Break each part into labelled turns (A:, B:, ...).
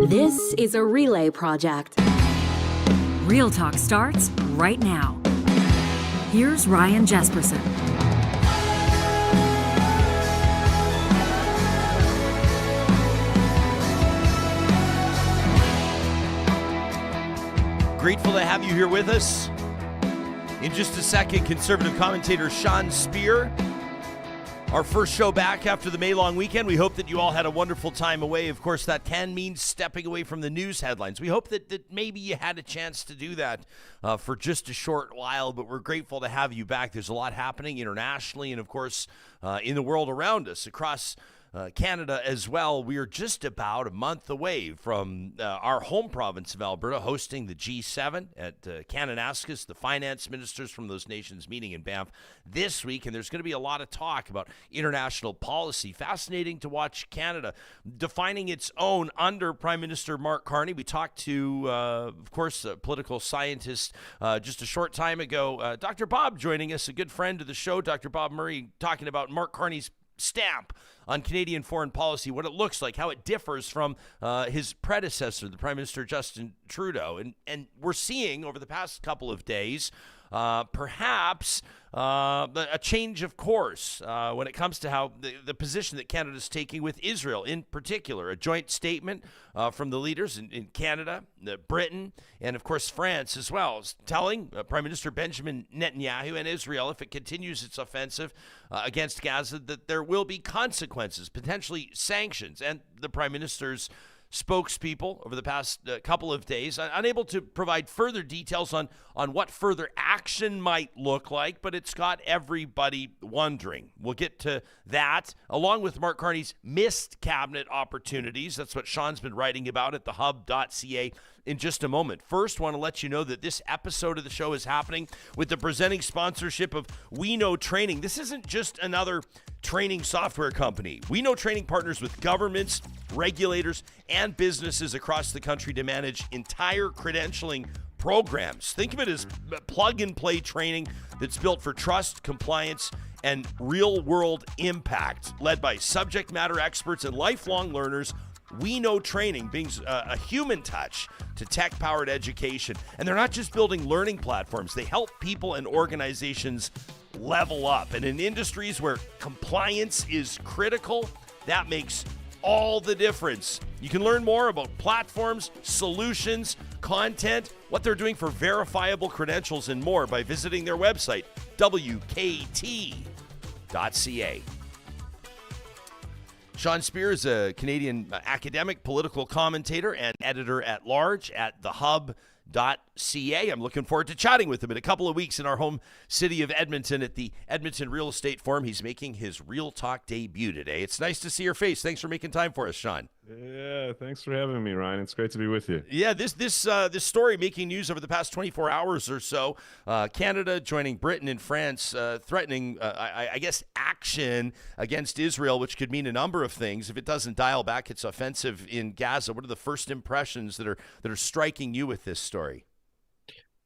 A: This is a relay project.
B: Real Talk starts right now. Here's Ryan Jespersen.
C: Grateful to have you here with us. In just a second, conservative commentator Sean Speer. Our first show back after the May long weekend. We hope that you all had a wonderful time away. Of course, that can mean stepping away from the news headlines. We hope that maybe you had a chance to do that for just a short while, but we're grateful to have you back. There's a lot happening internationally and, of course, in the world around us, across Canada as well. We are just about a month away from our home province of Alberta hosting the G7 at Kananaskis, the finance ministers from those nations meeting in Banff this week, and there's going to be a lot of talk about international policy. Fascinating to watch Canada defining its own under Prime Minister Mark Carney. We talked to, of course, a political scientist just a short time ago. Dr. Bob joining us, a good friend of the show, Dr. Bob Murray, talking about Mark Carney's stamp on Canadian foreign policy, what it looks like, how it differs from his predecessor, the Prime Minister Justin Trudeau. And we're seeing over the past couple of days perhaps a change of course when it comes to how the position that Canada is taking with Israel in particular. A joint statement from the leaders in Canada, Britain, and of course France as well, telling Prime Minister Benjamin Netanyahu and Israel, if it continues its offensive against Gaza, that there will be consequences, potentially sanctions. And the Prime Minister's spokespeople over the past couple of days, unable to provide further details on what further action might look like, but it's got everybody wondering. We'll get to that, along with Mark Carney's missed cabinet opportunities. That's what Sean's been writing about at thehub.ca in just a moment. First, want to let you know that this episode of the show is happening with the presenting sponsorship of We Know Training. This isn't just another training software company. We Know Training partners with governments, regulators, and businesses across the country to manage entire credentialing programs. Think of it as plug-and-play training that's built for trust, compliance, and real-world impact, led by subject matter experts and lifelong learners. We Know Training brings a human touch to tech-powered education. And they're not just building learning platforms. They help people and organizations level up. And in industries where compliance is critical, that makes all the difference. You can learn more about platforms, solutions, content, what they're doing for verifiable credentials, and more by visiting their website, wkt.ca. Sean Speer is a Canadian academic, political commentator, and editor-at-large at thehub.ca. I'm looking forward to chatting with him in a couple of weeks in our home city of Edmonton at the Edmonton Real Estate Forum. He's making his Real Talk debut today. It's nice to see your face. Thanks for making time for us, Sean.
D: Yeah, thanks for having me, Ryan. It's great to be with you.
C: Yeah, this story making news over the past 24 hours or so. Canada joining Britain and France, threatening, I guess, action against Israel, which could mean a number of things. If it doesn't dial back its offensive in Gaza, what are the first impressions that are striking you with this story?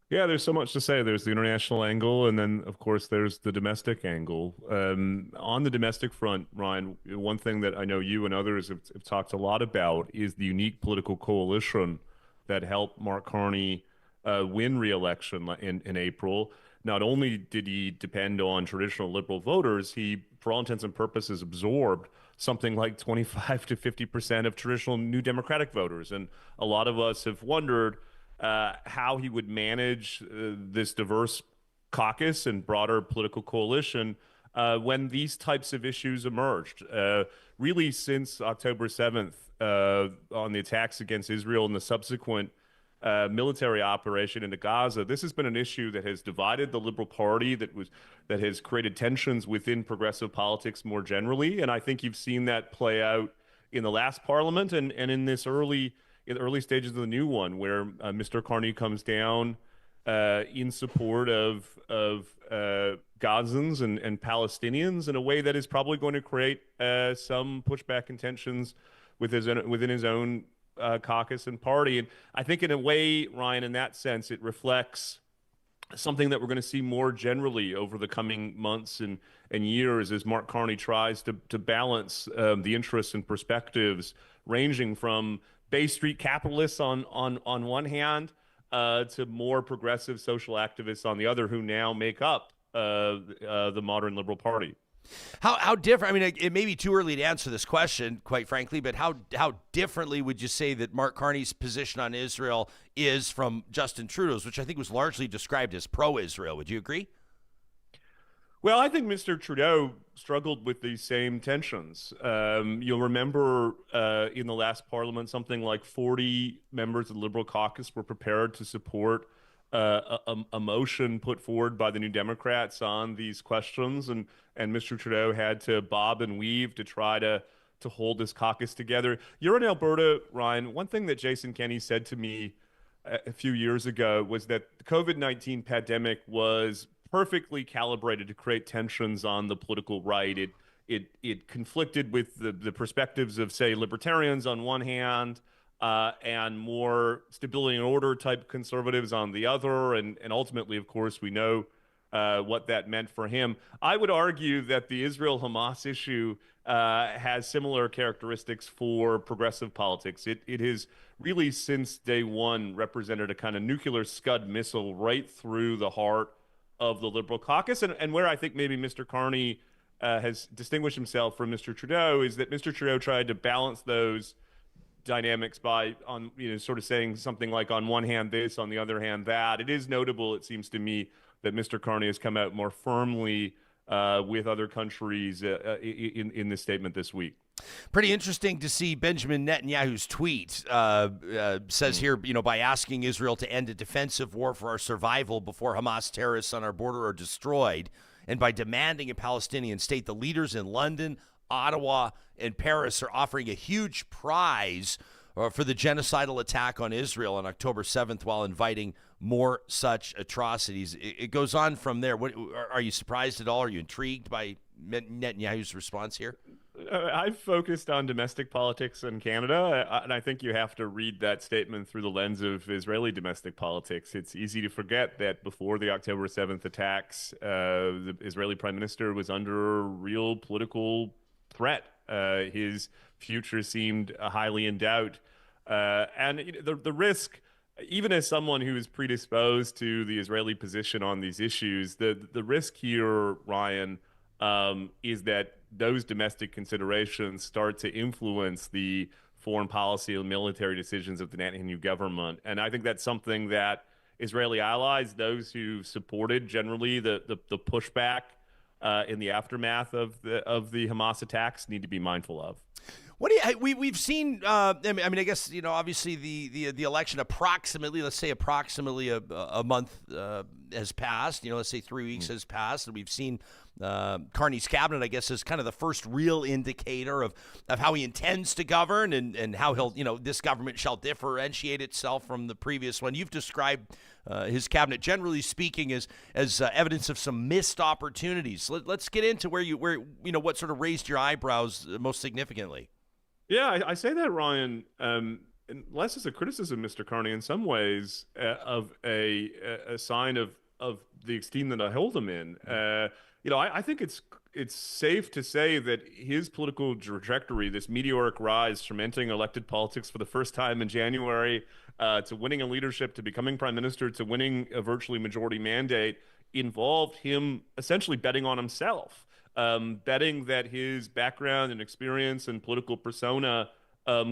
D: Yeah, there's so much to say. There's the international angle, and then, of course, there's the domestic angle. On the domestic front, Ryan, one thing that I know you and others have talked a lot about is the unique political coalition that helped Mark Carney win re-election in April. Not only did he depend on traditional Liberal voters, he, for all intents and purposes, absorbed something like 25 to 50% of traditional New Democratic voters. And a lot of us have wondered how he would manage this diverse caucus and broader political coalition when these types of issues emerged. Really, since October 7th, on the attacks against Israel and the subsequent military operation into Gaza, this has been an issue that has divided the Liberal Party, that has created tensions within progressive politics more generally. And I think you've seen that play out in the last parliament and in the early stages of the new one, where Mr. Carney comes down in support of Gazans and Palestinians in a way that is probably going to create some pushback and tensions within his own caucus and party. And I think in a way, Ryan, in that sense, it reflects something that we're going to see more generally over the coming months and years as Mark Carney tries to balance the interests and perspectives ranging from Bay Street capitalists on one hand, to more progressive social activists on the other, who now make up the modern Liberal Party.
C: How different? I mean, it may be too early to answer this question, quite frankly, but how differently would you say that Mark Carney's position on Israel is from Justin Trudeau's, which I think was largely described as pro-Israel? Would you agree?
D: Well, I think Mr. Trudeau struggled with these same tensions. You'll remember in the last parliament, something like 40 members of the Liberal caucus were prepared to support a motion put forward by the New Democrats on these questions, and Mr. Trudeau had to bob and weave to try to hold this caucus together. You're in Alberta, Ryan. One thing that Jason Kenney said to me a few years ago was that the COVID-19 pandemic was perfectly calibrated to create tensions on the political right. It conflicted with the perspectives of, say, libertarians on one hand, and more stability and order type conservatives on the other. And ultimately, of course, we know what that meant for him. I would argue that the Israel-Hamas issue has similar characteristics for progressive politics. It has really, since day one, represented a kind of nuclear Scud missile right through the heart of the Liberal caucus. And where I think maybe Mr. Carney has distinguished himself from Mr. Trudeau is that Mr. Trudeau tried to balance those dynamics by sort of saying something like, on one hand this, on the other hand that. It is notable, it seems to me, that Mr. Carney has come out more firmly with other countries in this statement this week.
C: Pretty interesting to see Benjamin Netanyahu's tweet. Says here, by asking Israel to end a defensive war for our survival before Hamas terrorists on our border are destroyed, and by demanding a Palestinian state, the leaders in London, Ottawa, and Paris are offering a huge prize for the genocidal attack on Israel on October 7th, while inviting more such atrocities. It goes on from there. What, are you surprised at all? Are you intrigued by Netanyahu's response here?
D: I've focused on domestic politics in Canada, and I think you have to read that statement through the lens of Israeli domestic politics. It's easy to forget that before the October 7th attacks, the Israeli prime minister was under real political threat. His future seemed highly in doubt. And the risk, even as someone who is predisposed to the Israeli position on these issues, the risk here, Ryan, is that those domestic considerations start to influence the foreign policy and military decisions of the Netanyahu government. And I think that's something that Israeli allies, those who supported generally the pushback in the aftermath of the Hamas attacks, need to be mindful of.
C: What do we've seen? I mean, I guess obviously the election approximately, let's say approximately a month has passed. Let's say 3 weeks has passed, and we've seen Carney's cabinet, I guess, is kind of the first real indicator of how he intends to govern and how he'll, this government shall differentiate itself from the previous one. You've described his cabinet, generally speaking, as evidence of some missed opportunities. Let's get into where what sort of raised your eyebrows most significantly.
D: Yeah, I say that, Ryan, less as a criticism, Mr. Carney, in some ways, of a sign of the esteem that I hold him in. I think it's safe to say that his political trajectory, this meteoric rise from entering elected politics for the first time in January, to winning a leadership, to becoming prime minister, to winning a virtually majority mandate, involved him essentially betting on himself. Betting that his background and experience and political persona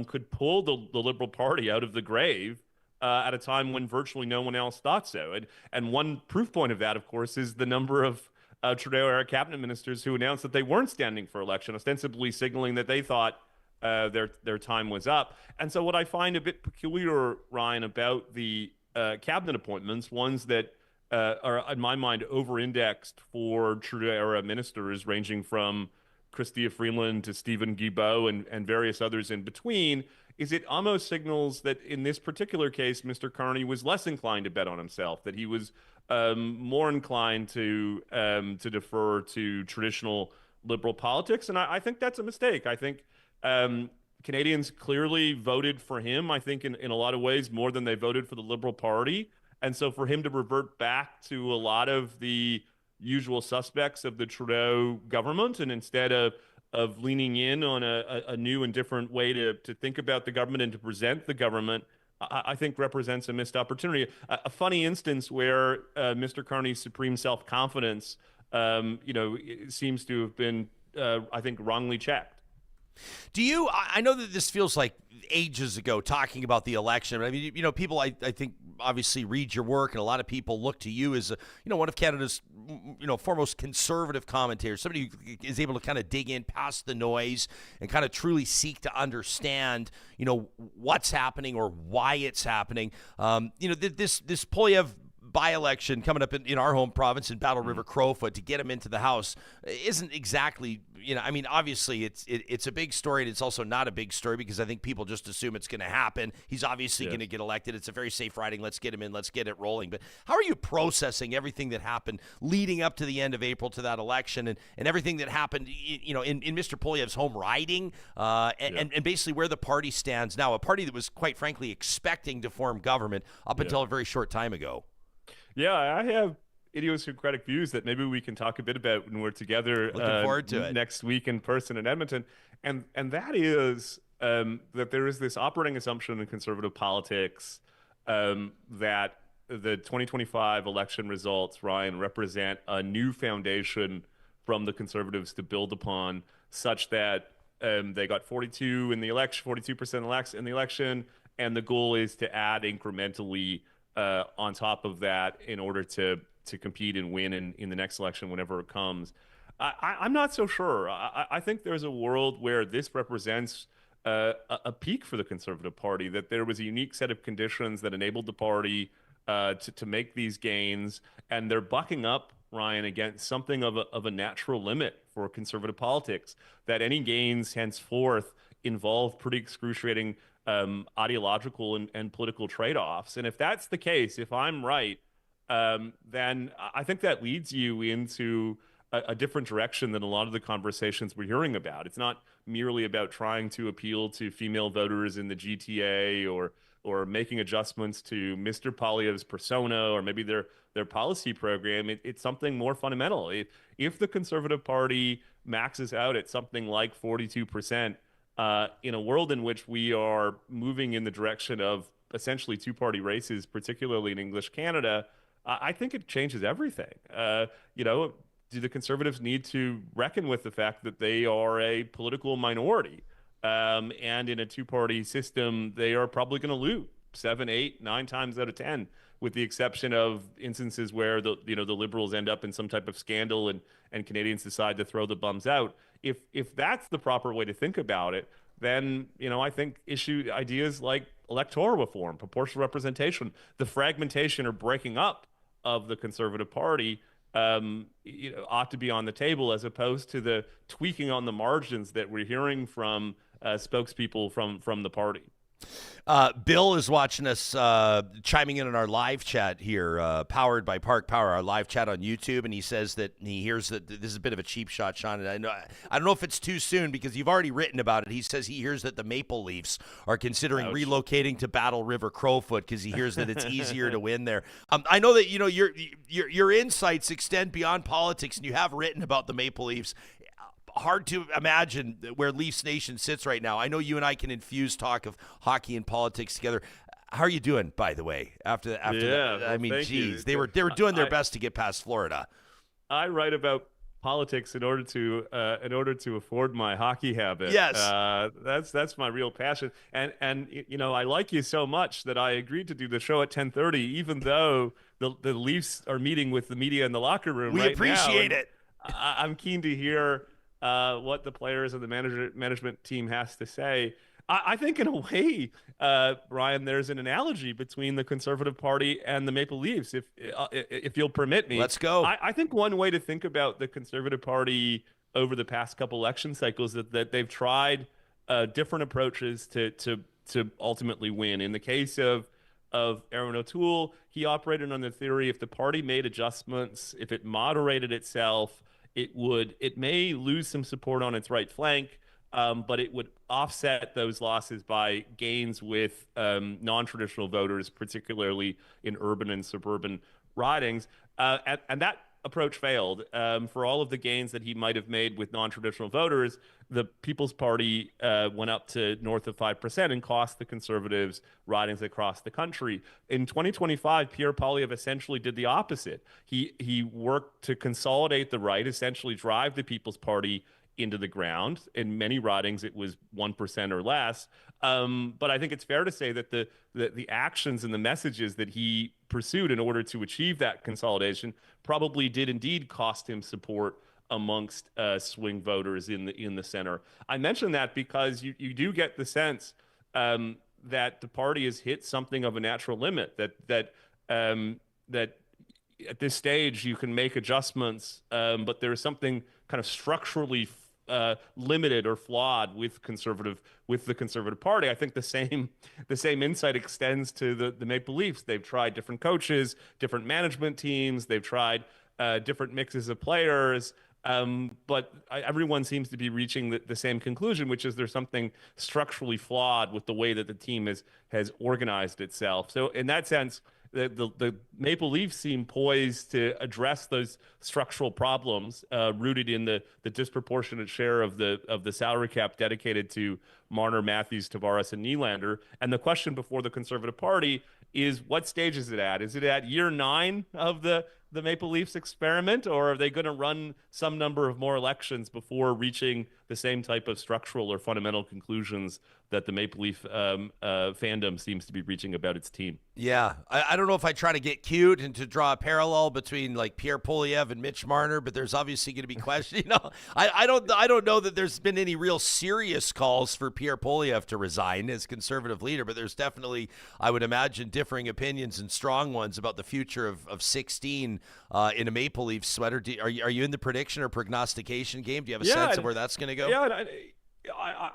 D: could pull the Liberal Party out of the grave at a time when virtually no one else thought so. And one proof point of that, of course, is the number of Trudeau-era cabinet ministers who announced that they weren't standing for election, ostensibly signaling that they thought their time was up. And so what I find a bit peculiar, Ryan, about the cabinet appointments, ones that are, in my mind, over-indexed for Trudeau-era ministers, ranging from Chrystia Freeland to Stephen Guilbeault and various others in between, is it almost signals that in this particular case, Mr. Carney was less inclined to bet on himself, that he was more inclined to defer to traditional Liberal politics. And I think that's a mistake. I think Canadians clearly voted for him, I think, in a lot of ways, more than they voted for the Liberal Party. And so for him to revert back to a lot of the usual suspects of the Trudeau government, and instead of of leaning in on a new and different way to think about the government and to present the government, I think represents a missed opportunity. A funny instance where Mr. Carney's supreme self-confidence, seems to have been, I think, wrongly checked.
C: Do you? I know that this feels like ages ago talking about the election. I mean, people I think obviously read your work, and a lot of people look to you as one of Canada's foremost conservative commentators, somebody who is able to kind of dig in past the noise and kind of truly seek to understand what's happening or why it's happening. This Poilievre by-election coming up in our home province in Battle River Crowfoot to get him into the House isn't exactly, obviously it's a big story, and it's also not a big story because I think people just assume it's going to happen. He's obviously going to get elected. It's a very safe riding. Let's get him in. Let's get it rolling. But how are you processing everything that happened leading up to the end of April to that election and everything that happened, in Mr. Poilievre's home riding and basically where the party stands now, a party that was quite frankly expecting to form government up until a very short time ago?
D: Yeah, I have idiosyncratic views that maybe we can talk a bit about when we're together
C: Looking forward to it.
D: Next week in person in Edmonton. And that is that there is this operating assumption in conservative politics that the 2025 election results, Ryan, represent a new foundation from the Conservatives to build upon, such that they got 42 in the election, 42% in the election, and the goal is to add incrementally on top of that in order to compete and win in the next election whenever it comes. I'm not so sure. I think there's a world where this represents a peak for the Conservative Party, that there was a unique set of conditions that enabled the party to make these gains, and they're bucking up, Ryan, against something of a natural limit for conservative politics, that any gains henceforth involve pretty excruciating ideological and political trade-offs. And if that's the case, if I'm right, then I think that leads you into a different direction than a lot of the conversations we're hearing about. It's not merely about trying to appeal to female voters in the GTA or making adjustments to Mr. Poilievre's persona or maybe their policy program. It's something more fundamental. If the Conservative Party maxes out at something like 42%, in a world in which we are moving in the direction of essentially two-party races, particularly in English Canada, I think it changes everything. Do the Conservatives need to reckon with the fact that they are a political minority? And in a two-party system, they are probably going to lose 7, 8, 9 times out of 10, with the exception of instances where the Liberals end up in some type of scandal and Canadians decide to throw the bums out. If that's the proper way to think about it, then I think ideas like electoral reform, proportional representation, the fragmentation or breaking up of the Conservative Party ought to be on the table, as opposed to the tweaking on the margins that we're hearing from spokespeople from the party.
C: Bill is watching us, chiming in on our live chat here, powered by Park Power, our live chat on YouTube, and he says that he hears that this is a bit of a cheap shot, Sean. And I don't know if it's too soon because you've already written about it. He says he hears that the Maple Leafs are considering relocating to Battle River Crowfoot because he hears that it's easier to win there. I know that your insights extend beyond politics, and you have written about the Maple Leafs. Hard to imagine where Leafs Nation sits right now. I know you and I can infuse talk of hockey and politics together. How are you doing, by the way? After that, I mean, geez, they were doing their best to get past Florida.
D: I write about politics in order to afford my hockey habit.
C: Yes,
D: that's my real passion. And I like you so much that I agreed to do the show at 10:30, even though the Leafs are meeting with the media in the locker room.
C: We appreciate it.
D: I'm keen to hear what the players and the management team has to say. I think in a way, Ryan, there's an analogy between the Conservative Party and the Maple Leafs, if you'll permit me.
C: Let's go.
D: I think one way to think about the Conservative Party over the past couple election cycles that they've tried different approaches to ultimately win. In the case of Aaron O'Toole, he operated on the theory if the party made adjustments, if it moderated itself, it may lose some support on its right flank, but it would offset those losses by gains with non-traditional voters, particularly in urban and suburban ridings. And that approach failed. For all of the gains that he might have made with non-traditional voters, the People's Party went up to north of 5% and cost the Conservatives ridings across the country. In 2025, Pierre Poilievre essentially did the opposite. He worked to consolidate the right, essentially drive the People's Party into the ground. In many ridings, it was 1% or less. But I think it's fair to say that the actions and the messages that he pursued in order to achieve that consolidation probably did indeed cost him support amongst swing voters in the center. I mention that because you do get the sense that the party has hit something of a natural limit. That at this stage you can make adjustments, but there is something kind of structurally limited or flawed with the Conservative Party. I think the same insight extends to the Maple Leafs. They've tried different coaches, different management teams. They've tried different mixes of players. But everyone seems to be reaching the same conclusion, which is there's something structurally flawed with the way that the team has organized itself. So in that sense, the Maple Leafs seem poised to address those structural problems rooted in the disproportionate share of the salary cap dedicated to Marner, Matthews, Tavares, and Nylander. And the question before the Conservative Party is, what stage is it at? Is it at year 9 of the Maple Leafs experiment, or are they going to run some number of more elections before reaching the same type of structural or fundamental conclusions that the Maple Leaf fandom seems to be reaching about its team?
C: Yeah, I don't know if I try to get cute and to draw a parallel between like Pierre Poilievre and Mitch Marner, but there's obviously going to be questions. I don't know that there's been any real serious calls for Pierre Poilievre to resign as Conservative leader, but there's definitely, I would imagine, differing opinions and strong ones about the future of 16 in a Maple Leaf sweater. Are you in the prediction or prognostication game? Do you have a sense of where that's going to go?
D: Yeah,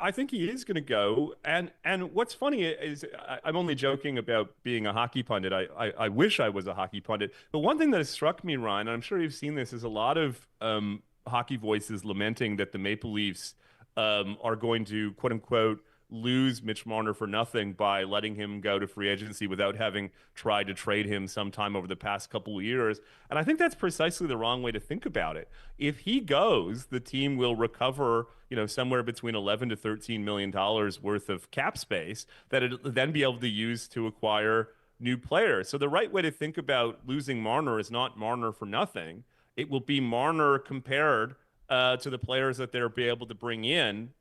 D: I think he is going to go. And what's funny is I'm only joking about being a hockey pundit. I wish I was a hockey pundit. But one thing that has struck me, Ryan, and I'm sure you've seen this, is a lot of hockey voices lamenting that the Maple Leafs are going to, quote unquote, lose Mitch Marner for nothing by letting him go to free agency without having tried to trade him sometime over the past couple of years. And I think that's precisely the wrong way to think about it. If he goes, the team will recover, somewhere between $11 to $13 million worth of cap space that it'll then be able to use to acquire new players. So the right way to think about losing Marner is not Marner for nothing. It will be Marner compared to the players that they'll be able to bring in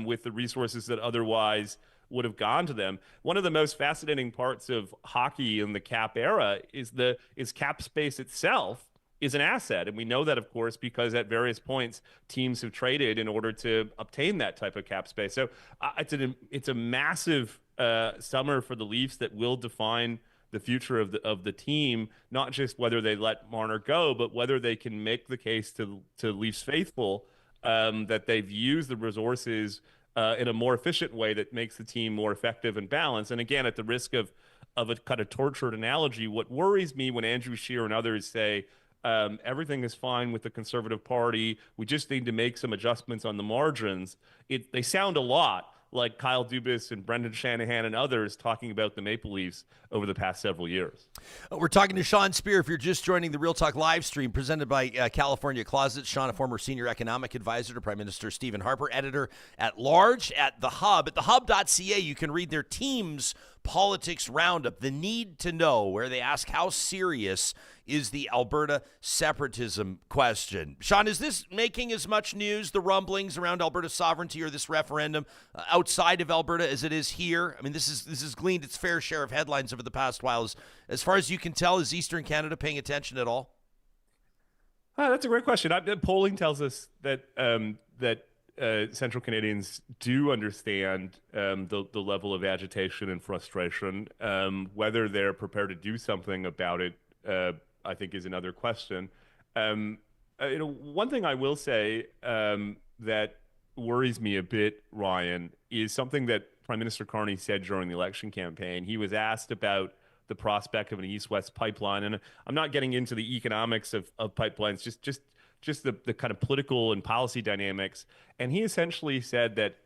D: with the resources that otherwise would have gone to them. One of the most fascinating parts of hockey in the cap era is cap space itself is an asset. And we know that, of course, because at various points, teams have traded in order to obtain that type of cap space. So it's a massive summer for the Leafs that will define the future of the team, not just whether they let Marner go, but whether they can make the case to Leafs faithful that they've used the resources in a more efficient way that makes the team more effective and balanced. And again, at the risk of a kind of tortured analogy, what worries me when Andrew Scheer and others say everything is fine with the Conservative Party, we just need to make some adjustments on the margins, they sound a lot like Kyle Dubas and Brendan Shanahan and others talking about the Maple Leafs over the past several years.
C: We're talking to Sean Speer. If you're just joining the Real Talk live stream presented by California Closet, Sean, a former senior economic advisor to Prime Minister Stephen Harper, editor at large at The Hub. At thehub.ca, you can read their team's politics roundup, the need to know, where they ask how serious is the Alberta separatism question. Sean, is this making as much news, the rumblings around Alberta sovereignty or this referendum outside of Alberta as it is here? I mean, this is gleaned its fair share of headlines over the past while. As far as you can tell, is Eastern Canada paying attention at all?
D: That's a great question. Polling tells us that Central Canadians do understand the level of agitation and frustration. Whether they're prepared to do something about it, I think, is another question. One thing I will say that worries me a bit, Ryan, is something that Prime Minister Carney said during the election campaign. He was asked about the prospect of an east-west pipeline, and I'm not getting into the economics of pipelines, just the kind of political and policy dynamics. And he essentially said that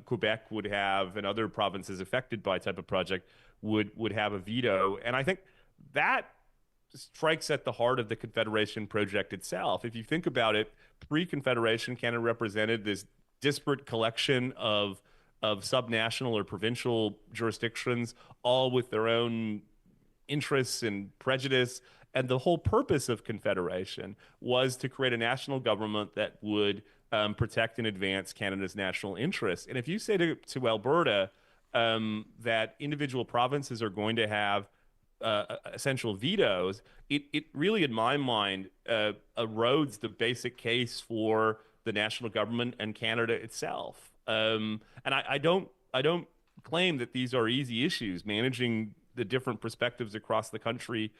D: Quebec would have, and other provinces affected by type of project would have a veto. And I think that strikes at the heart of the Confederation project itself. If you think about it, pre-Confederation, Canada represented this disparate collection of subnational or provincial jurisdictions, all with their own interests and prejudice. And the whole purpose of Confederation was to create a national government that would protect and advance Canada's national interests. And if you say to Alberta that individual provinces are going to have essential vetoes, it really, in my mind, erodes the basic case for the national government and Canada itself. And I don't claim that these are easy issues. Managing the different perspectives across the country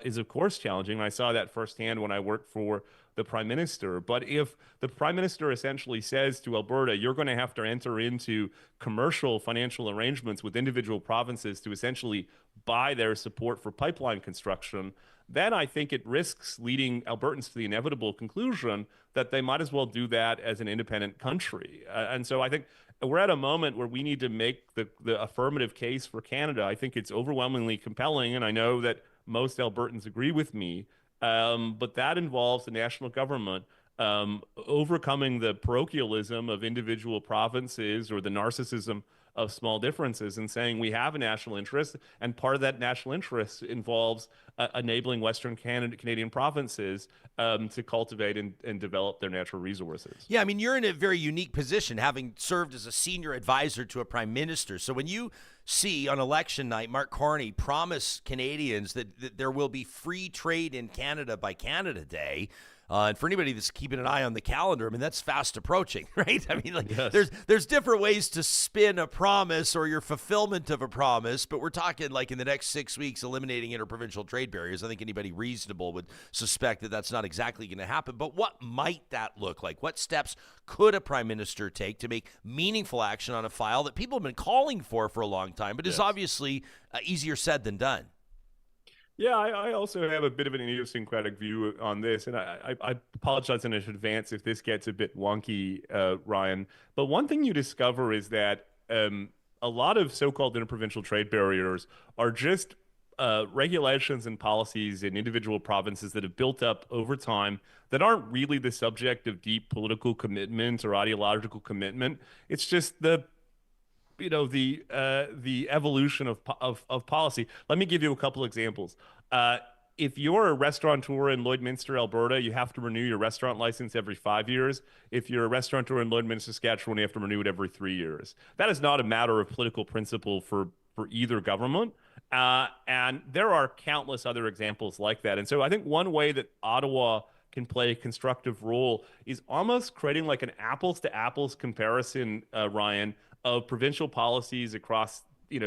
D: is, of course, challenging. I saw that firsthand when I worked for the Prime Minister. But if the Prime Minister essentially says to Alberta, you're going to have to enter into commercial financial arrangements with individual provinces to essentially buy their support for pipeline construction, then I think it risks leading Albertans to the inevitable conclusion that they might as well do that as an independent country. And so I think we're at a moment where we need to make the affirmative case for Canada. I think it's overwhelmingly compelling, and I know that most Albertans agree with me, but that involves the national government overcoming the parochialism of individual provinces or the narcissism of small differences and saying we have a national interest, and part of that national interest involves enabling Western Canadian provinces to cultivate and develop their natural resources.
C: Yeah, I mean, you're in a very unique position, having served as a senior advisor to a prime minister. So when you see on election night Mark Carney promise Canadians that there will be free trade in Canada by Canada Day, and for anybody that's keeping an eye on the calendar, I mean, that's fast approaching, right? I mean, like, yes. There's different ways to spin a promise or your fulfillment of a promise, but we're talking like in the next 6 weeks eliminating interprovincial trade barriers. I think anybody reasonable would suspect that that's not exactly going to happen. But what might that look like? What steps could a prime minister take to make meaningful action on a file that people have been calling for a long time, but is obviously easier said than done?
D: Yeah, I also have a bit of an idiosyncratic view on this, and I apologize in advance if this gets a bit wonky, Ryan. But one thing you discover is that a lot of so-called interprovincial trade barriers are just regulations and policies in individual provinces that have built up over time that aren't really the subject of deep political commitment or ideological commitment. It's just the evolution of policy. Let me give you a couple examples. If you're a restaurateur in Lloydminster, Alberta, you have to renew your restaurant license every 5 years. If you're a restaurateur in Lloydminster, Saskatchewan, you have to renew it every 3 years. That is not a matter of political principle for either government. And there are countless other examples like that. And so I think one way that Ottawa can play a constructive role is almost creating like an apples to apples comparison, Ryan, of provincial policies across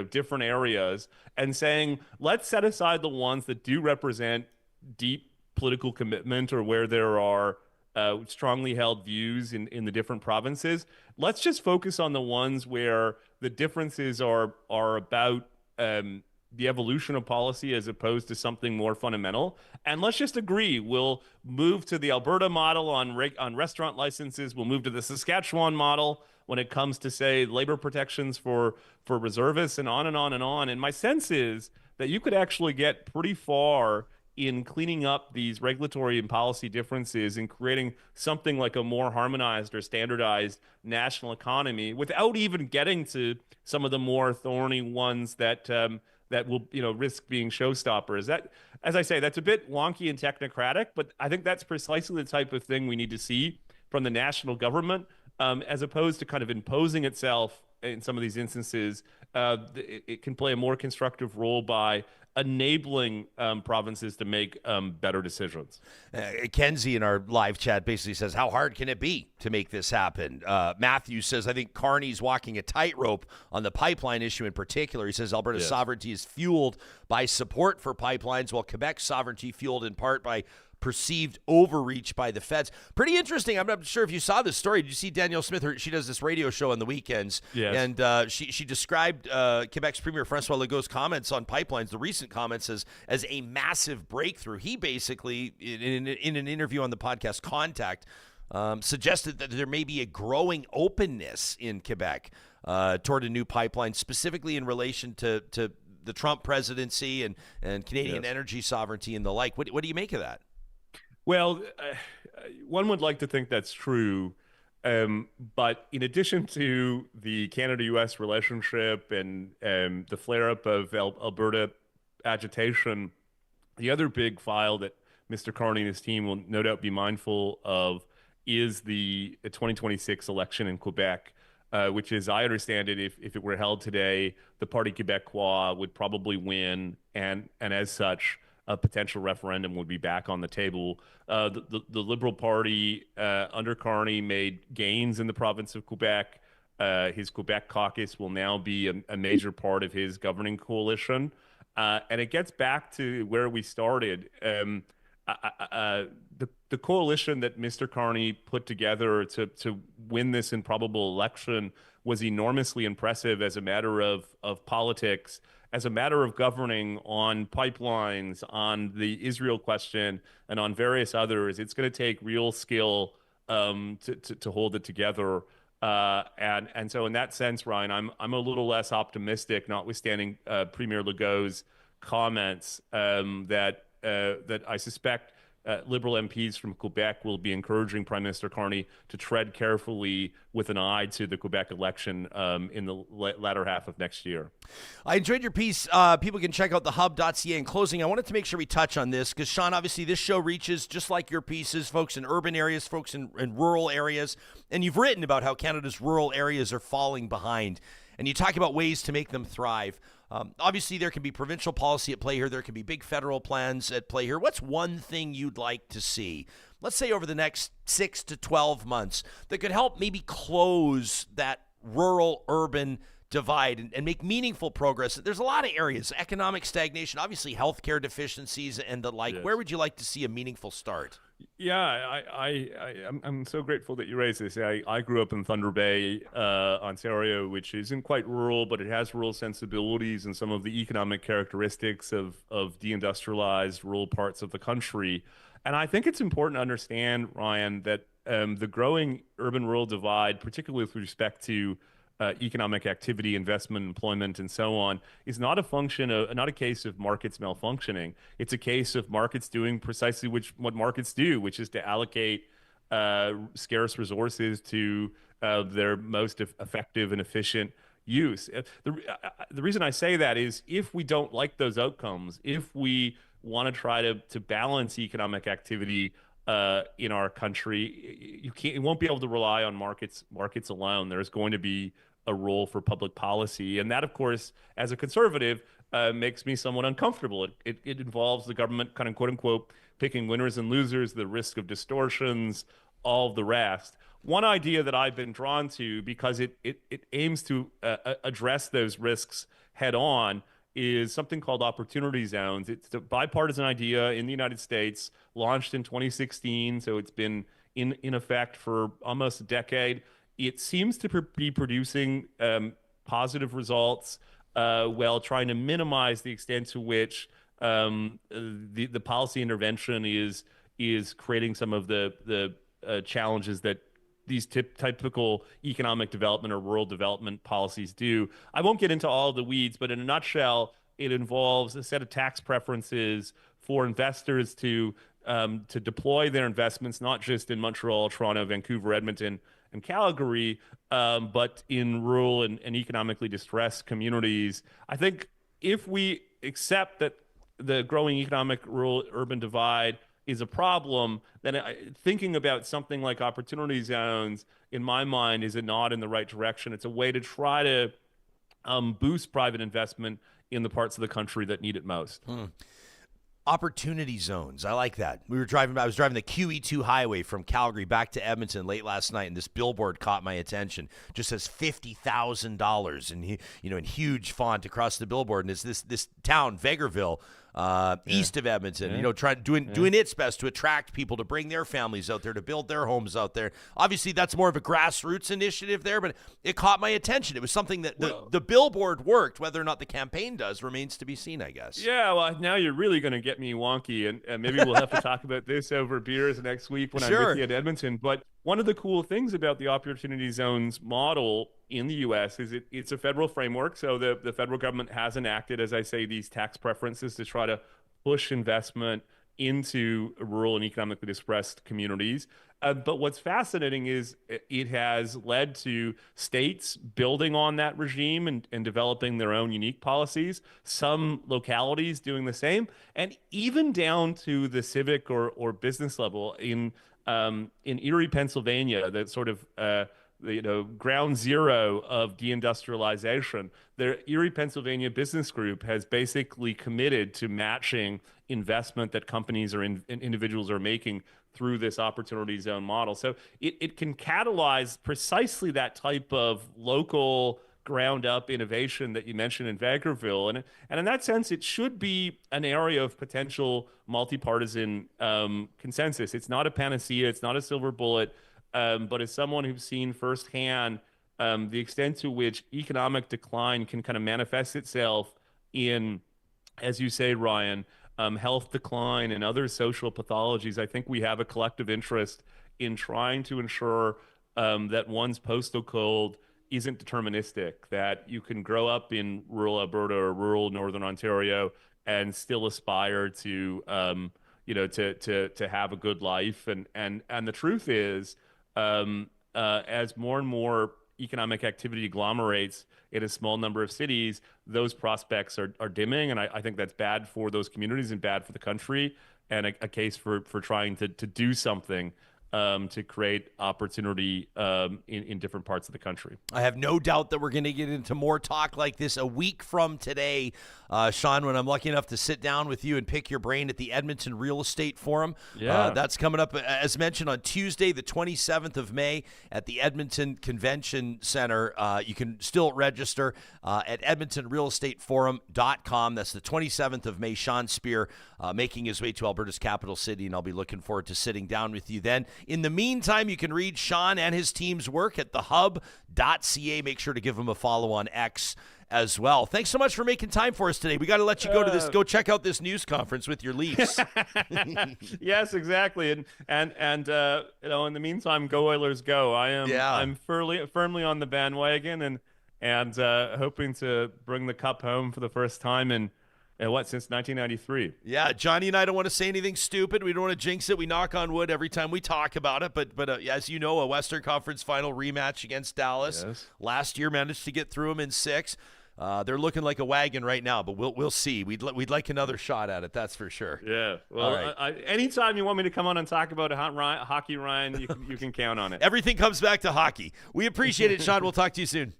D: different areas, and saying, let's set aside the ones that do represent deep political commitment or where there are strongly held views in the different provinces. Let's just focus on the ones where the differences are about the evolution of policy as opposed to something more fundamental. And let's just agree, we'll move to the Alberta model on restaurant licenses. We'll move to the Saskatchewan model when it comes to, say, labor protections for reservists, and on and on and on. And my sense is that you could actually get pretty far in cleaning up these regulatory and policy differences and creating something like a more harmonized or standardized national economy without even getting to some of the more thorny ones that will risk being showstoppers. That, as I say, that's a bit wonky and technocratic, but I think that's precisely the type of thing we need to see from the national government, as opposed to kind of imposing itself in some of these instances. It can play a more constructive role by enabling provinces to make better decisions.
C: Kenzie in our live chat basically says, how hard can it be to make this happen? Matthew says, I think Carney's walking a tightrope on the pipeline issue in particular. He says Alberta's sovereignty is fueled by support for pipelines, while Quebec's sovereignty fueled in part by perceived overreach by the feds. Pretty interesting. I'm not sure if you saw this story. Did you see Danielle Smith? She does this radio show on the weekends.
D: Yes.
C: And she described Quebec's Premier Francois Legault's comments on pipelines, the recent comments, as a massive breakthrough. He basically, in an interview on the podcast Contact, suggested that there may be a growing openness in Quebec toward a new pipeline, specifically in relation to the Trump presidency and Canadian energy sovereignty and the like. What do you make of that?
D: Well, one would like to think that's true. But in addition to the Canada-U.S. relationship and the flare-up of Alberta agitation, the other big file that Mr. Carney and his team will no doubt be mindful of is the 2026 election in Quebec, which is, I understand it, if it were held today, the Parti Québécois would probably win, and as such, a potential referendum would be back on the table. The Liberal Party under Carney made gains in the province of Quebec. His Quebec caucus will now be a major part of his governing coalition. And it gets back to where we started. The coalition that Mr. Carney put together to win this improbable election was enormously impressive as a matter of politics, as a matter of governing on pipelines, on the Israel question, and on various others. It's going to take real skill to hold it together. And so in that sense, Ryan, I'm a little less optimistic, notwithstanding Premier Legault's comments that I suspect Liberal MPs from Quebec will be encouraging Prime Minister Carney to tread carefully with an eye to the Quebec election in the latter half of next year.
C: I enjoyed your piece. People can check out thehub.ca. In closing, I wanted to make sure we touch on this because, Sean, obviously this show reaches, just like your pieces, folks in urban areas, folks in rural areas. And you've written about how Canada's rural areas are falling behind. And you talk about ways to make them thrive. Obviously, there can be provincial policy at play here. There can be big federal plans at play here. What's one thing you'd like to see, let's say over the next 6 to 12 months, that could help maybe close that rural-urban divide and make meaningful progress? There's a lot of areas, economic stagnation, obviously healthcare deficiencies and the like. Yes. Where would you like to see a meaningful start?
D: Yeah, I'm so grateful that you raised this. I grew up in Thunder Bay, Ontario, which isn't quite rural, but it has rural sensibilities and some of the economic characteristics of deindustrialized rural parts of the country. And I think it's important to understand, Ryan, that the growing urban-rural divide, particularly with respect to economic activity, investment, employment, and so on, is not a function of, not a case of markets malfunctioning. It's a case of markets doing precisely what markets do, which is to allocate scarce resources to their most effective and efficient use. The reason I say that is if we don't like those outcomes, if we want to try to balance economic activity in our country, you won't be able to rely on markets alone. There's going to be a role for public policy, and that, of course, as a conservative, makes me somewhat uncomfortable. It involves the government kind of quote unquote picking winners and losers, the risk of distortions, all of the rest. One idea that I've been drawn to because it aims to address those risks head on is something called opportunity zones. It's a bipartisan idea in the United States, launched in 2016, so it's been in effect for almost a decade. It seems to be producing positive results while trying to minimize the extent to which the policy intervention is creating some of the challenges that these typical economic development or rural development policies do. I won't get into all of the weeds, but in a nutshell, it involves a set of tax preferences for investors to deploy their investments, not just in Montreal, Toronto, Vancouver, Edmonton, and Calgary, but in rural and economically distressed communities. I think if we accept that the growing economic rural-urban divide is a problem, then thinking about something like opportunity zones, in my mind, is a nod in the right direction. It's a way to try to boost private investment in the parts of the country that need it most.
C: Opportunity zones. I like that. I was driving the QE2 highway from Calgary back to Edmonton late last night, and this billboard caught my attention. Just says $50,000 in huge font across the billboard. And it's this town, Vegreville, east of Edmonton, doing its best to attract people to bring their families out there, to build their homes out there. Obviously, that's more of a grassroots initiative there, but it caught my attention. It was something that the billboard worked. Whether or not the campaign does remains to be seen, I guess.
D: Yeah, well, now you're really going to get me wonky, and maybe we'll have to talk about this over beers next week when I'm with you at Edmonton. But one of the cool things about the Opportunity Zones model in the U.S. is it's a federal framework. So the federal government has enacted, as I say, these tax preferences to try to push investment into rural and economically distressed communities. But what's fascinating is it has led to states building on that regime and developing their own unique policies, some localities doing the same, and even down to the civic or business level in Erie, Pennsylvania, that sort of ground zero of deindustrialization. The Erie, Pennsylvania Business Group has basically committed to matching investment that companies or individuals are making through this Opportunity Zone model. So it can catalyze precisely that type of local ground up innovation that you mentioned in Vanderbilt. And in that sense, it should be an area of potential multi-partisan consensus. It's not a panacea. It's not a silver bullet. But as someone who's seen firsthand the extent to which economic decline can kind of manifest itself in, as you say, Ryan, health decline and other social pathologies, I think we have a collective interest in trying to ensure that one's postal code isn't deterministic, that you can grow up in rural Alberta or rural Northern Ontario and still aspire to have a good life. And the truth is, as more and more economic activity agglomerates in a small number of cities, those prospects are dimming. And I think that's bad for those communities and bad for the country, and a case for trying to do something to create opportunity in different parts of the country.
C: I have no doubt that we're going to get into more talk like this a week from today, Sean, when I'm lucky enough to sit down with you and pick your brain at the Edmonton Real Estate Forum.
D: Yeah.
C: That's coming up, as mentioned, on Tuesday, the 27th of May at the Edmonton Convention Center. You can still register at edmontonrealestateforum.com. That's the 27th of May. Sean Speer making his way to Alberta's capital city, and I'll be looking forward to sitting down with you then. In the meantime, you can read Sean and his team's work at thehub.ca. Make sure to give him a follow on X as well. Thanks so much for making time for us today. We got to let you go to this. Go check out this news conference with your Leafs.
D: Yes, exactly. And in the meantime, go Oilers, go. I'm firmly on the bandwagon and hoping to bring the cup home for the first time since 1993.
C: Yeah, Johnny and I don't want to say anything stupid. We don't want to jinx it. We knock on wood every time we talk about it. But as you know, a Western Conference final rematch against Dallas. Yes. Last year managed to get through them in 6. They're looking like a wagon right now, but we'll see. We'd like another shot at it, that's for sure.
D: Yeah. Well, right. Anytime you want me to come on and talk about hockey, Ryan, you can count on it.
C: Everything comes back to hockey. We appreciate it, Sean. We'll talk to you soon.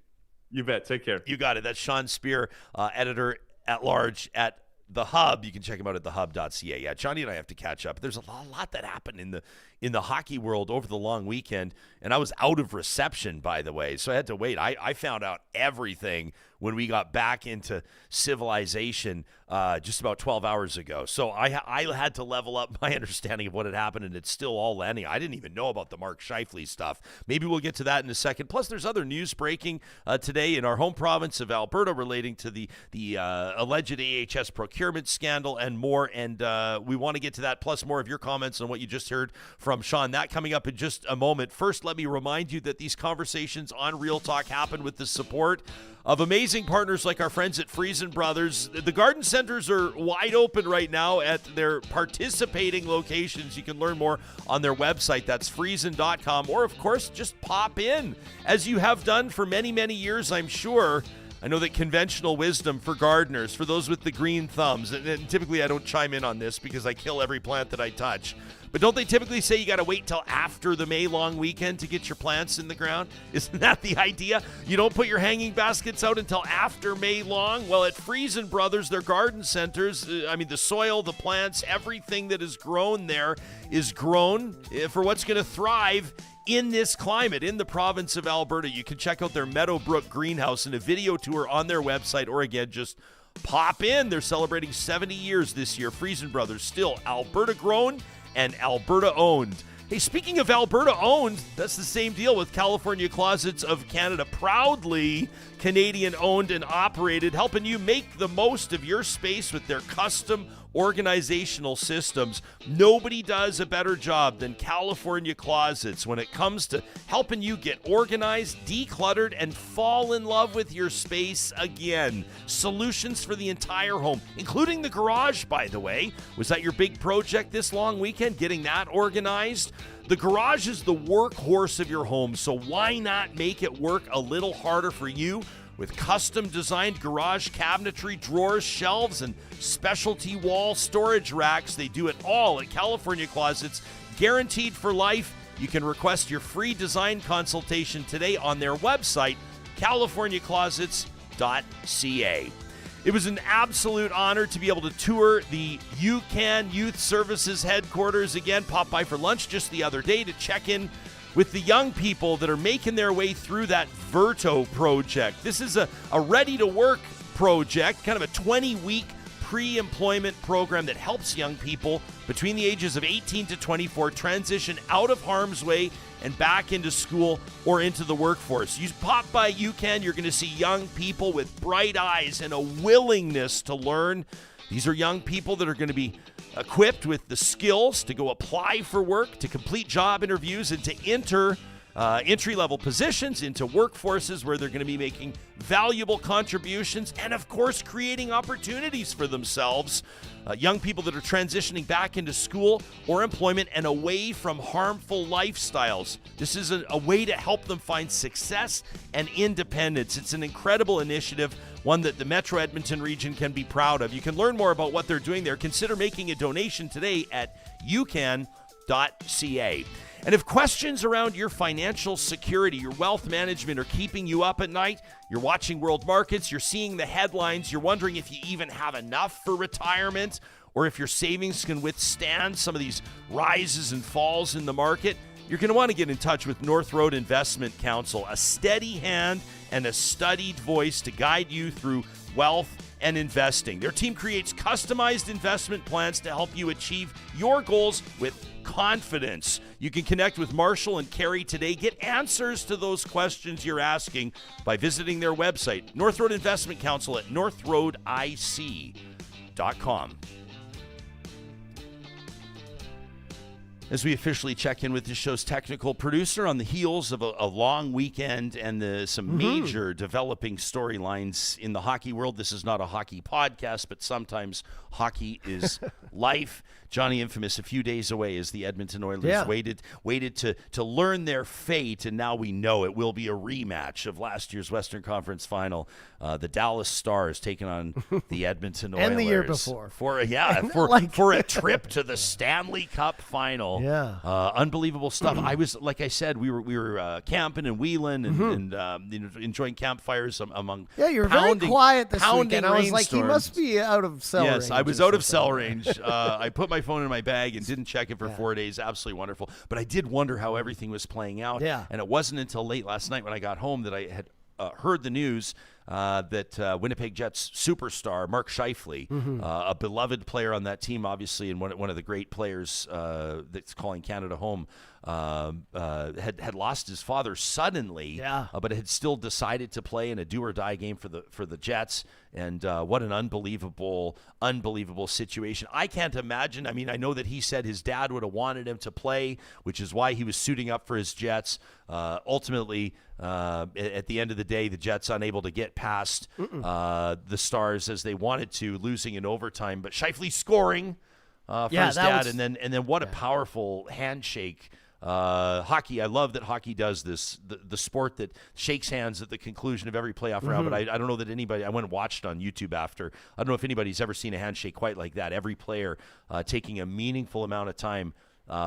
D: You bet. Take care.
C: You got it. That's Sean Speer, editor at large at The Hub. You can check him out at thehub.ca. Yeah, Johnny and I have to catch up. There's a lot that happened in the hockey world over the long weekend, and I was out of reception, by the way, so I had to wait. I found out everything when we got back into civilization just about 12 hours ago. So I had to level up my understanding of what had happened, and it's still all landing. I didn't even know about the Mark Scheifele stuff. Maybe we'll get to that in a second. Plus, there's other news breaking today in our home province of Alberta relating to the alleged AHS procurement scandal and more, and we want to get to that, plus more of your comments on what you just heard from Sean. That coming up in just a moment. First, let me remind you that these conversations on Real Talk happen with the support of amazing partners like our friends at Friesen Brothers. The garden centers are wide open right now at their participating locations. You can learn more on their website. That's friesen.com. Or, of course, just pop in, as you have done for many, many years, I'm sure. I know that conventional wisdom for gardeners, for those with the green thumbs, and typically I don't chime in on this because I kill every plant that I touch, but don't they typically say you got to wait till after the May long weekend to get your plants in the ground? Isn't that the idea? You don't put your hanging baskets out until after May long? Well, at Friesen Brothers, their garden centers, the soil, the plants, everything that is grown there is grown for what's going to thrive in this climate, in the province of Alberta. You can check out their Meadowbrook greenhouse and a video tour on their website, or again, just pop in. They're celebrating 70 years this year. Friesen Brothers, still Alberta grown and Alberta owned. Hey, speaking of Alberta owned, that's the same deal with California Closets of Canada. Proudly Canadian owned and operated, helping you make the most of your space with their custom organizational systems. Nobody does a better job than California Closets when it comes to helping you get organized, decluttered, and fall in love with your space again. Solutions for the entire home, including the garage, by the way. Was that your big project this long weekend, getting that organized? The garage is the workhorse of your home, so why not make it work a little harder for you? With custom-designed garage cabinetry, drawers, shelves, and specialty wall storage racks, they do it all at California Closets, guaranteed for life. You can request your free design consultation today on their website, californiaclosets.ca. It was an absolute honor to be able to tour the UCAN Youth Services headquarters again. Popped by for lunch just the other day to check in with the young people that are making their way through that Verto project. This is a ready-to-work project, kind of a 20-week pre-employment program that helps young people between the ages of 18 to 24 transition out of harm's way and back into school or into the workforce. You pop by UCAN, you're going to see young people with bright eyes and a willingness to learn. These are young people that are going to be equipped with the skills to go apply for work, to complete job interviews, and to enter entry-level positions into workforces where they're going to be making valuable contributions and, of course, creating opportunities for themselves. Young people that are transitioning back into school or employment and away from harmful lifestyles. This is a way to help them find success and independence. It's an incredible initiative, one that the Metro Edmonton region can be proud of. You can learn more about what they're doing there. Consider making a donation today at ucan.ca. And if questions around your financial security, your wealth management are keeping you up at night, you're watching world markets, you're seeing the headlines, you're wondering if you even have enough for retirement, or if your savings can withstand some of these rises and falls in the market, you're going to want to get in touch with North Road Investment Counsel, a steady hand and a studied voice to guide you through wealth and investing. Their team creates customized investment plans to help you achieve your goals with confidence. You can connect with Marshall and Carrie today. Get answers to those questions you're asking by visiting their website, North Road Investment Counsel at northroadic.com. As we officially check in with this show's technical producer on the heels of a long weekend and some major developing storylines in the hockey world. This is not a hockey podcast, but sometimes hockey is life. Johnny Infamous a few days away as the Edmonton Oilers waited to learn their fate, and now we know it will be a rematch of last year's Western Conference Final. The Dallas Stars taking on the Edmonton Oilers.
E: And the year before.
C: For a trip to the Stanley Cup Final.
E: Yeah.
C: Unbelievable stuff. I was, like I said, we were camping and wheeling and enjoying campfires among
E: you were very quiet this weekend. I was like, he
C: rainstorms.
E: must be out of cell range.
C: Yes, I was out of cell range. I put my phone in my bag and didn't check it for 4 days. Absolutely wonderful. But I did wonder how everything was playing out.
E: Yeah.
C: And it wasn't until late last night when I got home that I had heard the news that Winnipeg Jets superstar Mark Scheifele, a beloved player on that team, obviously, and one of the great players that's calling Canada home, had lost his father suddenly, but had still decided to play in a do-or-die game for the Jets. And what an unbelievable situation. I can't imagine. I mean, I know that he said his dad would have wanted him to play, which is why he was suiting up for his Jets. Ultimately, at the end of the day, the Jets unable to get past the Stars as they wanted to, losing in overtime. But Scheifele scoring for his dad, and then what a powerful handshake. Hockey, I love that hockey does this, the sport that shakes hands at the conclusion of every playoff round, but I don't know that anybody, I went and watched on YouTube after, I don't know if anybody's ever seen a handshake quite like that. Every player taking a meaningful amount of time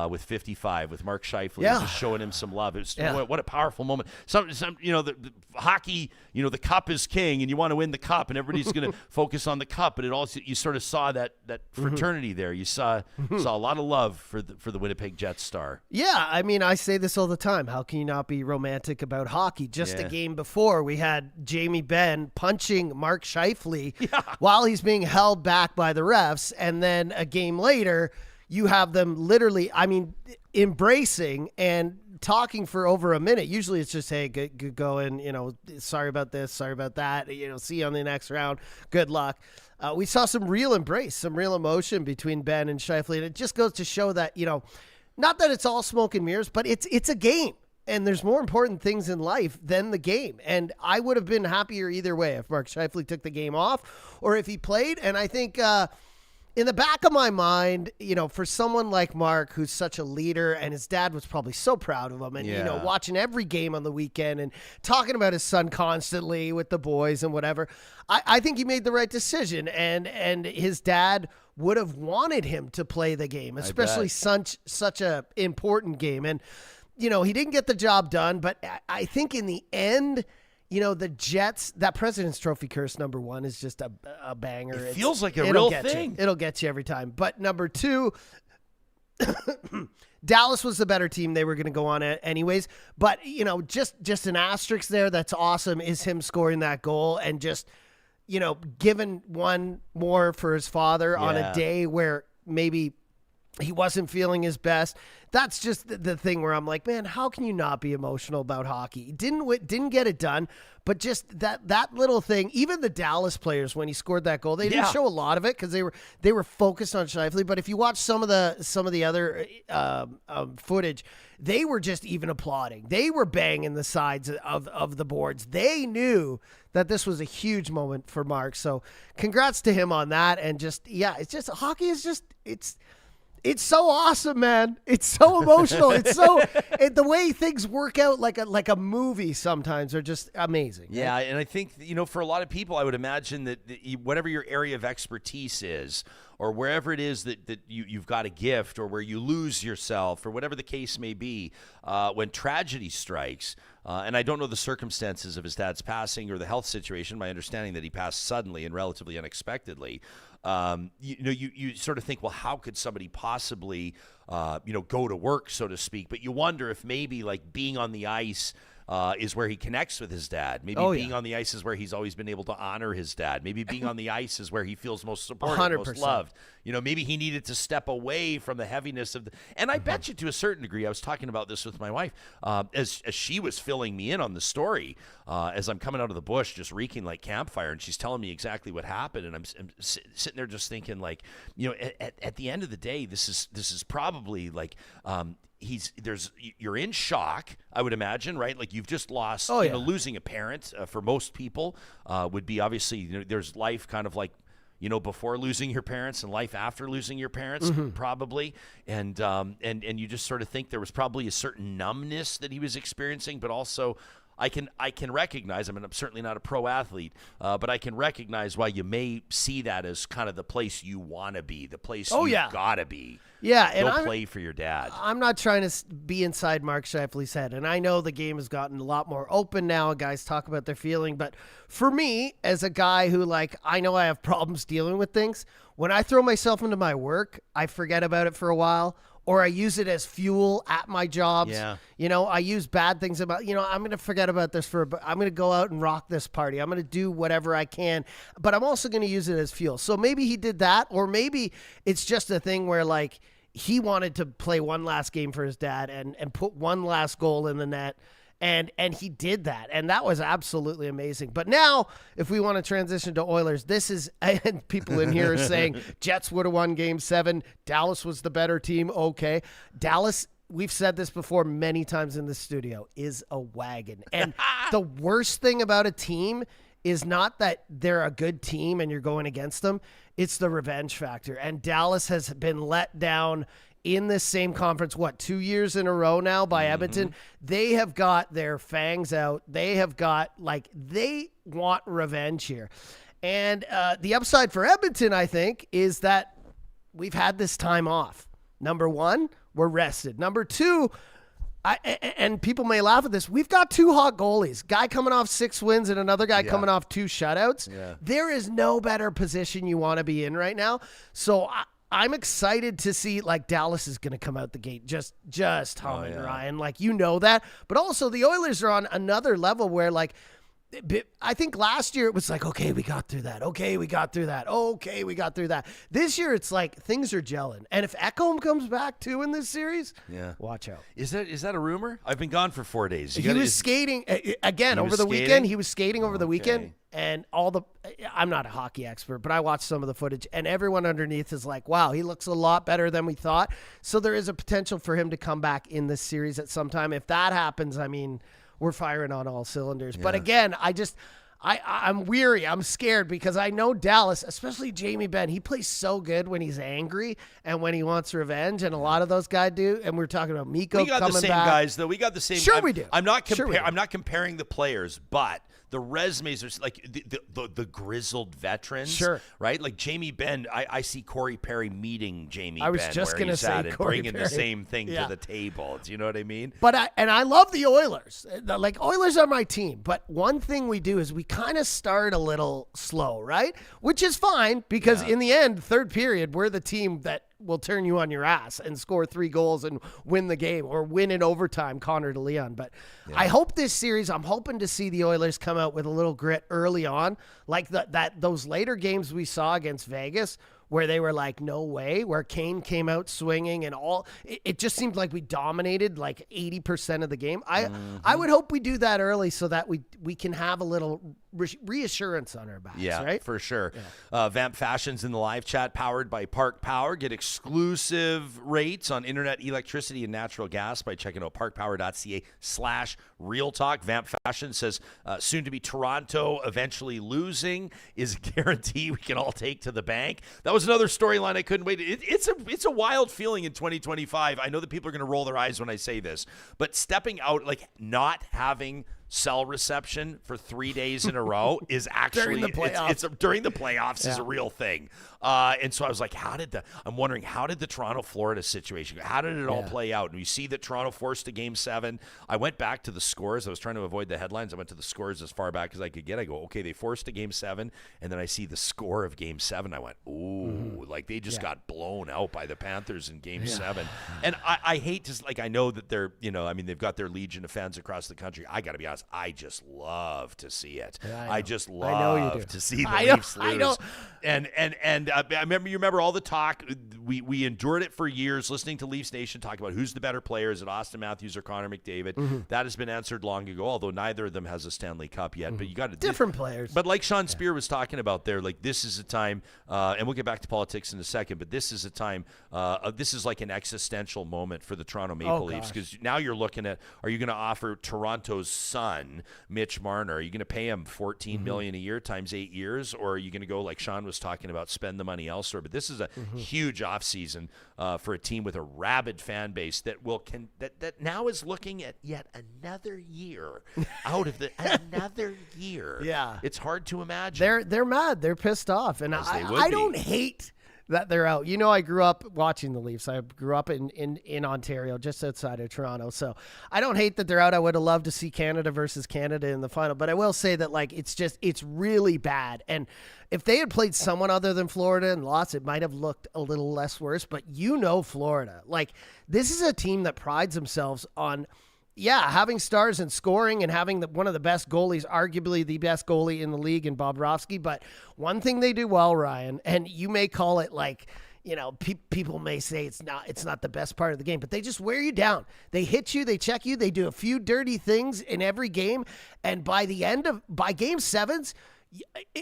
C: with 55, with Mark Scheifele, just showing him some love. It was, what a powerful moment. Some the hockey, the cup is king, and you want to win the cup, and everybody's going to focus on the cup. But it also, you sort of saw that fraternity there. You saw a lot of love for the Winnipeg Jets star.
E: Yeah, I mean, I say this all the time. How can you not be romantic about hockey? Just a game before, we had Jamie Benn punching Mark Scheifele while he's being held back by the refs, and then a game later, you have them literally, embracing and talking for over a minute. Usually it's just, hey, good going, sorry about this, sorry about that, see you on the next round, good luck. We saw some real embrace, some real emotion between Ben and Scheifele, and it just goes to show that, not that it's all smoke and mirrors, but it's a game, and there's more important things in life than the game. And I would have been happier either way if Mark Scheifele took the game off or if he played. And I think in the back of my mind, for someone like Mark, who's such a leader, and his dad was probably so proud of him, and, watching every game on the weekend and talking about his son constantly with the boys and whatever, I think he made the right decision. And his dad would have wanted him to play the game, especially such a important game. And, he didn't get the job done, but I think in the end, the Jets, that President's Trophy curse, number one, is just a banger.
C: It feels like a real thing.
E: It'll get you every time. But number two, Dallas was the better team. They were going to go on it anyways. But, just an asterisk there that's awesome is him scoring that goal and just, giving one more for his father on a day where maybe he wasn't feeling his best. That's just the thing where I'm like, man, how can you not be emotional about hockey? He didn't get it done, but just that little thing. Even the Dallas players, when he scored that goal, they didn't show a lot of it because they were focused on Scheifele. But if you watch some of the other footage, they were just even applauding. They were banging the sides of the boards. They knew that this was a huge moment for Mark. So congrats to him on that. And it's just hockey is just it's so awesome, man. It's so emotional. It's so the way things work out like a movie sometimes are just amazing.
C: Yeah, and I think, for a lot of people, I would imagine that whatever your area of expertise is, or wherever it is that you've got a gift, or where you lose yourself, or whatever the case may be, when tragedy strikes, and I don't know the circumstances of his dad's passing or the health situation, my understanding that he passed suddenly and relatively unexpectedly, you sort of think, well, how could somebody possibly, go to work, so to speak? But you wonder if maybe like being on the ice is where he connects with his dad. Maybe being on the ice is where he's always been able to honor his dad. Maybe being on the ice is where he feels most supported,
E: 100%.
C: most loved. Maybe he needed to step away from the heaviness of and I bet you to a certain degree, I was talking about this with my wife, as she was filling me in on the story, as I'm coming out of the bush, just reeking like campfire, and she's telling me exactly what happened, and I'm sitting there just thinking, like, at the end of the day, this is probably like, you're in shock, I would imagine, right? Like you've just lost, losing a parent for most people would be obviously, there's life kind of like, before losing your parents and life after losing your parents, probably. And you just sort of think there was probably a certain numbness that he was experiencing, but also I can recognize, I'm certainly not a pro athlete, but I can recognize why you may see that as kind of the place you want to be, the place you gotta be.
E: Yeah, and
C: go play for your dad.
E: I'm not trying to be inside Mark Scheifele's head, and I know the game has gotten a lot more open now. Guys talk about their feeling, but for me, as a guy who, like, I know I have problems dealing with things, when I throw myself into my work, I forget about it for a while, or I use it as fuel at my jobs.
C: Yeah.
E: I use bad things about, I'm going to forget about this I'm going to go out and rock this party. I'm going to do whatever I can, but I'm also going to use it as fuel. So maybe he did that, or maybe it's just a thing where, like, he wanted to play one last game for his dad and put one last goal in the net. And he did that, and that was absolutely amazing. But now, if we want to transition to Oilers, this is, and people in here are saying Jets would have won Game 7. Dallas was the better team. Okay. Dallas, we've said this before many times in the studio, is a wagon. And the worst thing about a team is not that they're a good team and you're going against them. It's the revenge factor. And Dallas has been let down in this same conference, 2 years in a row now by Edmonton. They have got their fangs out. They have got, they want revenge here. And the upside for Edmonton, I think, is that we've had this time off. Number one, we're rested. Number two, and people may laugh at this, we've got two hot goalies. Guy coming off 6 wins and another guy coming off 2 shutouts. Yeah. There is no better position you want to be in right now. So I'm excited to see, Dallas is going to come out the gate just humming, Ryan. That. But also the Oilers are on another level where, I think last year it was like, okay, we got through that. Okay, we got through that. Okay, we got through that. This year it's like things are gelling. And if Ekholm comes back too in this series, watch out.
C: Is that a rumor? I've been gone for 4 days.
E: He was skating again over the weekend. He was skating over the weekend, and I'm not a hockey expert, but I watched some of the footage, and everyone underneath is like, wow, he looks a lot better than we thought. So there is a potential for him to come back in this series at some time. If that happens, I mean, we're firing on all cylinders. But again, I'm weary. I'm scared because I know Dallas, especially Jamie Benn, he plays so good when he's angry and when he wants revenge, and a lot of those guys do. And we're talking about Mikko coming back.
C: We got the same guys, though. We got the same.
E: Sure, we do.
C: I'm not comparing the players, but the resumes are like the grizzled veterans,
E: sure,
C: right? Like Jamie Benn, I see Corey Perry meeting Jamie.
E: I was
C: Benn
E: just going to say Corey
C: bringing
E: Perry.
C: the same thing to the table. Do you know what I mean?
E: But I love the Oilers. Like, Oilers are my team. But one thing we do is we kind of start a little slow, right? Which is fine because in the end, third period, we're the team that will turn you on your ass and score 3 goals and win the game or win in overtime, Connor de Leon. But I hope this series, I'm hoping to see the Oilers come out with a little grit early on, like those later games we saw against Vegas where they were like, no way, where Kane came out swinging and all. It just seemed like we dominated like 80% of the game. I would hope we do that early so that we can have a little reassurance on our backs, right?
C: For sure. Vamp Fashions in the live chat, powered by Park Power. Get exclusive rates on internet, electricity, and natural gas by checking out parkpower.ca/Real Talk. Vamp Fashion says soon to be Toronto eventually losing is a guarantee we can all take to the bank. That was another storyline I couldn't wait. It's a wild feeling in 2025. I know that people are going to roll their eyes when I say this, but stepping out, like not having cell reception for 3 days in a row is actually
E: during the playoffs.
C: During the playoffs is a real thing. And so I was like, I'm wondering, how did the Toronto-Florida situation go? How did it all play out? And we see that Toronto forced a Game 7. I went back to the scores. I was trying to avoid the headlines. I went to the scores as far back as I could get. I go, okay, they forced a Game 7. And then I see the score of Game 7. I went, ooh, like they just got blown out by the Panthers in Game 7. And I hate to, like, I know that they're, they've got their legion of fans across the country. I got to be honest, I just love to see it. I just love to see the Leafs lose. I know. And I remember all the talk. We endured it for years, listening to Leafs Nation talk about who's the better player. Is it Austin Matthews or Connor McDavid? That has been answered long ago, although neither of them has a Stanley Cup yet. But you got
E: different players.
C: But like Sean Speer was talking about there, like this is a time, and we'll get back to politics in a second. But this is a time. This is like an existential moment for the Toronto Maple Leafs, because now you're looking at: are you going to offer Toronto's son, Mitch Marner? Are you going to pay him $14 million a year times 8 years, or are you going to go like Sean was talking about, spend the money elsewhere? But this is a huge offseason for a team with a rabid fan base that that now is looking at yet another year out of another year.
E: Yeah,
C: it's hard to imagine.
E: They're mad. They're pissed off, and I don't hate that they're out. I grew up watching the Leafs. I grew up in Ontario, just outside of Toronto. So I don't hate that they're out. I would have loved to see Canada versus Canada in the final. But I will say that, like, it's really bad. And if they had played someone other than Florida and lost, it might have looked a little less worse. But Florida. Like, this is a team that prides themselves on having stars and scoring and having one of the best goalies, arguably the best goalie in the league in Bobrovsky. But one thing they do well, Ryan, and you may call it like, people may say it's not the best part of the game, but they just wear you down. They hit you, they check you, they do a few dirty things in every game. And by Game 7s,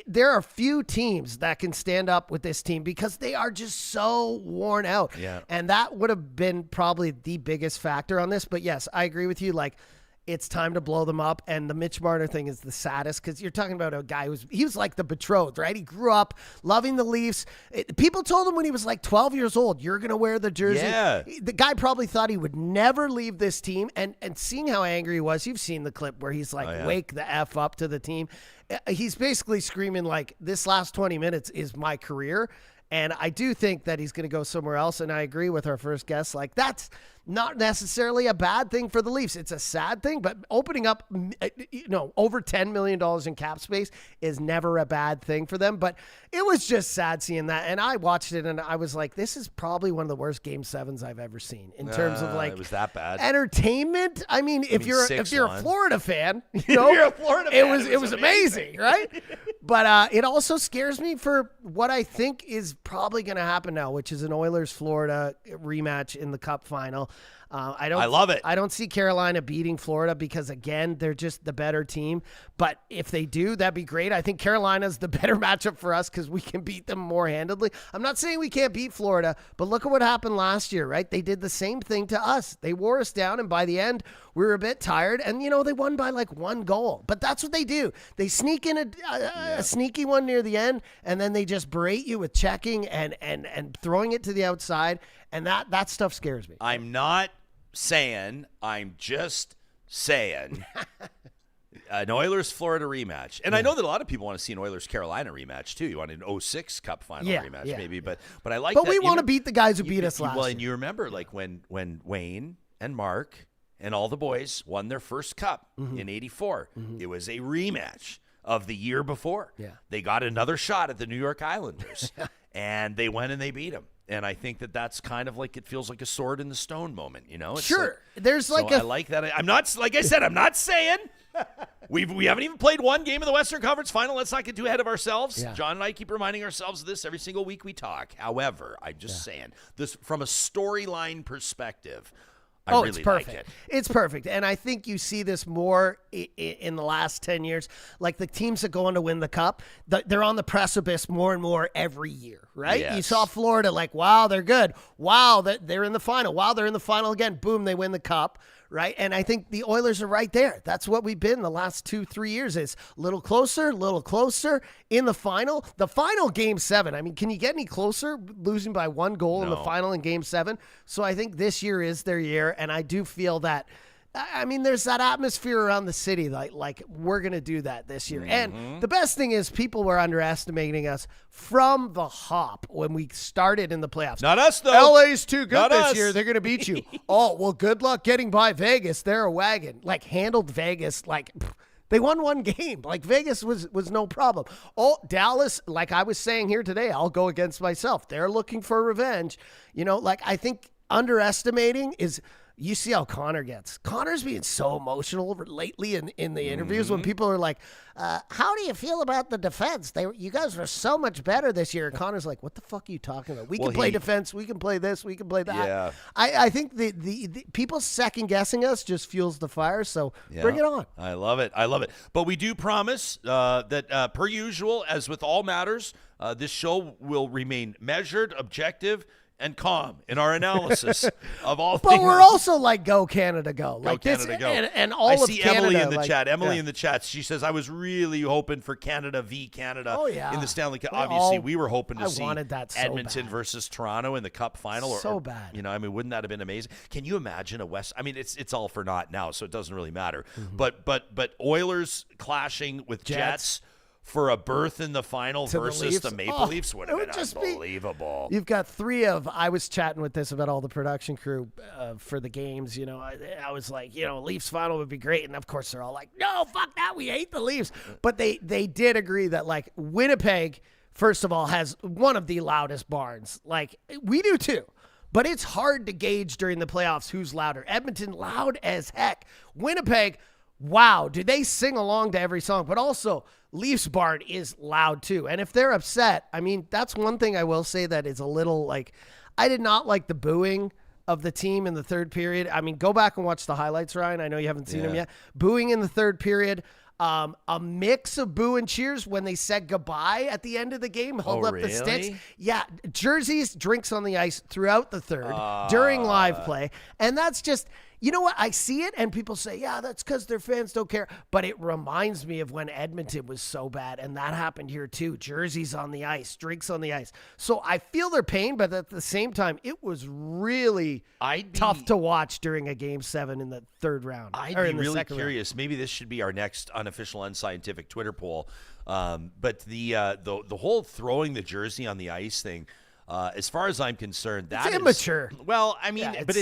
E: there are few teams that can stand up with this team because they are just so worn out. Yeah. And that would have been probably the biggest factor on this. But yes, I agree with you. Like, it's time to blow them up. And the Mitch Marner thing is the saddest, because you're talking about a guy he was like the betrothed, right? He grew up loving the Leafs. People told him when he was like 12 years old, you're going to wear the jersey. Yeah. The guy probably thought he would never leave this team. And seeing how angry he was, you've seen the clip where he's like, wake the F up to the team. He's basically screaming like, this last 20 minutes is my career. And I do think that he's going to go somewhere else. And I agree with our first guest. Like, that's not necessarily a bad thing for the Leafs. It's a sad thing, but opening up, over $10 million in cap space is never a bad thing for them. But it was just sad seeing that. And I watched it and I was like, this is probably one of the worst Game 7s I've ever seen in terms of like,
C: it was that bad.
E: Entertainment. I mean, if you're a Florida fan,
C: you're a Florida fan,
E: it was amazing, right? But it also scares me for what I think is probably going to happen now, which is an Oilers-Florida rematch in the Cup final. I love it. I don't see Carolina beating Florida because, again, they're just the better team. But if they do, that'd be great. I think Carolina's the better matchup for us because we can beat them more handedly. I'm not saying we can't beat Florida, but look at what happened last year, right? They did the same thing to us. They wore us down, and by the end, we were a bit tired. And, they won by like 1 goal. But that's what they do. They sneak in a sneaky one near the end, and then they just berate you with checking and throwing it to the outside. And that stuff scares me.
C: I'm not saying, I'm just saying an Oilers-Florida rematch. And I know that a lot of people want to see an Oilers-Carolina rematch, too. You want an 06 Cup final rematch, maybe. But I like that.
E: But we want to beat the guys who beat us last year.
C: Well, and you remember, like, when Wayne and Mark and all the boys won their first Cup in 84. It was a rematch of the year before.
E: Yeah.
C: They got another shot at the New York Islanders, and they went and they beat them. And I think that's kind of like, it feels like a sword in the stone moment, It's
E: sure.
C: Like,
E: there's like
C: I like that. I'm not, like I said, I'm not saying we haven't even played one game of the Western Conference Final. Let's not get too ahead of ourselves. Yeah. John and I keep reminding ourselves of this every single week we talk. However, I'm just saying this from a storyline perspective. I really
E: it's perfect.
C: like it.
E: It's perfect. And I think you see this more in the last 10 years. Like the teams that go on to win the Cup, they're on the precipice more and more every year, right?
C: Yes.
E: You saw Florida like, wow, they're good. Wow, they're in the final. Wow, they're in the final again. Boom, they win the Cup, right? And I think the Oilers are right there. That's what we've been the last 2-3 years. Is a little closer in the final. The final Game 7. I mean, can you get any closer losing by 1 goal in the final in Game 7? So I think this year is their year. And I do feel that, I mean, there's that atmosphere around the city like we're going to do that this year. And the best thing is people were underestimating us from the hop when we started in the playoffs.
C: Not us, though.
E: LA's too good
C: Not
E: this
C: us.
E: year. They're going to beat you. Oh, well, good luck getting by Vegas. They're a wagon. Like, handled Vegas like they won 1 game. Like, Vegas was no problem. Oh, Dallas, like I was saying here today, I'll go against myself. They're looking for revenge. Like, I think underestimating is, you see how Connor gets. Connor's being so emotional lately in the interviews when people are like, how do you feel about the defense? You guys were so much better this year. Connor's like, what the fuck are you talking about? We can play defense. We can play this. We can play that.
C: Yeah.
E: I think the people second guessing us just fuels the fire. So bring it on.
C: I love it. But we do promise that per usual, as with all matters, this show will remain measured, objective, and calm in our analysis of all things.
E: But we're also like, go Canada, go.
C: Go
E: like
C: Canada,
E: this,
C: go.
E: And all
C: I
E: of
C: see
E: Canada,
C: Emily in the
E: like,
C: chat. Emily in the chat. She says, I was really hoping for Canada v. Canada in the Stanley Cup. Obviously, we were hoping to see Edmonton versus Toronto in the Cup final.
E: So bad.
C: I mean, wouldn't that have been amazing? Can you imagine a West? I mean, it's all for naught now, so it doesn't really matter. But Oilers clashing with Jets for a berth in the final versus the Maple Leafs would have been unbelievable.
E: You've got 3 of, I was chatting with this about all the production crew for the games. I was like, Leafs final would be great. And of course they're all like, no, fuck that. We hate the Leafs. But they did agree that like Winnipeg, first of all, has one of the loudest barns. Like we do too. But it's hard to gauge during the playoffs who's louder. Edmonton, loud as heck. Winnipeg, wow, do they sing along to every song? But also, Leafs barn is loud too. And if they're upset, I mean, that's one thing I will say that is a little like, I did not like the booing of the team in the third period. I mean, go back and watch the highlights, Ryan. I know you haven't seen them yet. Booing in the third period. A mix of boo and cheers when they said goodbye at the end of the game, held up the sticks. Yeah, jerseys, drinks on the ice throughout the third during live play. And that's just, you know what? I see it and people say, yeah, that's because their fans don't care. But it reminds me of when Edmonton was so bad. And that happened here too. Jerseys on the ice, drinks on the ice. So I feel their pain, but at the same time, it was really tough to watch during a Game 7 in the third round.
C: I'd be really curious. Maybe this should be our next unofficial, unscientific Twitter poll. But the whole throwing the jersey on the ice thing, as far as I'm concerned,
E: it's immature.
C: Well, I mean,
E: Yeah,
C: but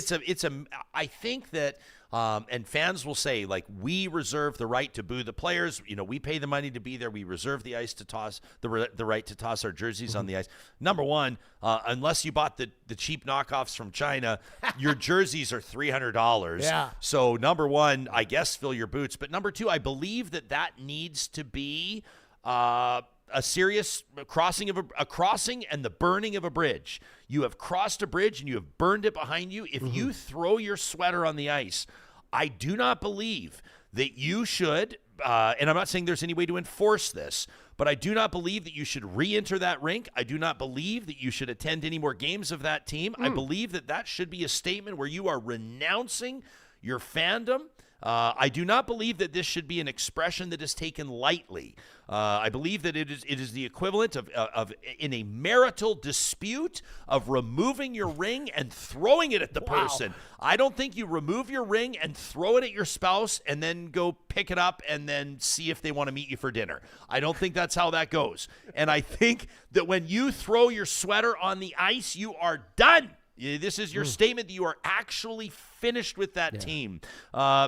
C: I think that. And fans will say, like, we reserve the right to boo the players. You know, we pay the money to be there. We reserve the ice to toss the right to toss our jerseys on the ice. Number one, unless you bought the cheap knockoffs from China, your jerseys are $300.
E: Yeah.
C: So number one, I guess fill your boots. But number two, I believe that needs to be a serious crossing and the burning of a bridge. You have crossed a bridge and you have burned it behind you. If you throw your sweater on the ice, I do not believe that you should, and I'm not saying there's any way to enforce this, but I do not believe that you should re-enter that rink. I do not believe that you should attend any more games of that team. I believe that should be a statement where you are renouncing your fandom. I do not believe that this should be an expression that is taken lightly. I believe that it is the equivalent of in a marital dispute of removing your ring and throwing it at the person. I don't think you remove your ring and throw it at your spouse and then go pick it up and then see if they want to meet you for dinner. I don't think that's how that goes. And I think that when you throw your sweater on the ice, you are done. This is your statement that you are actually finished with that team,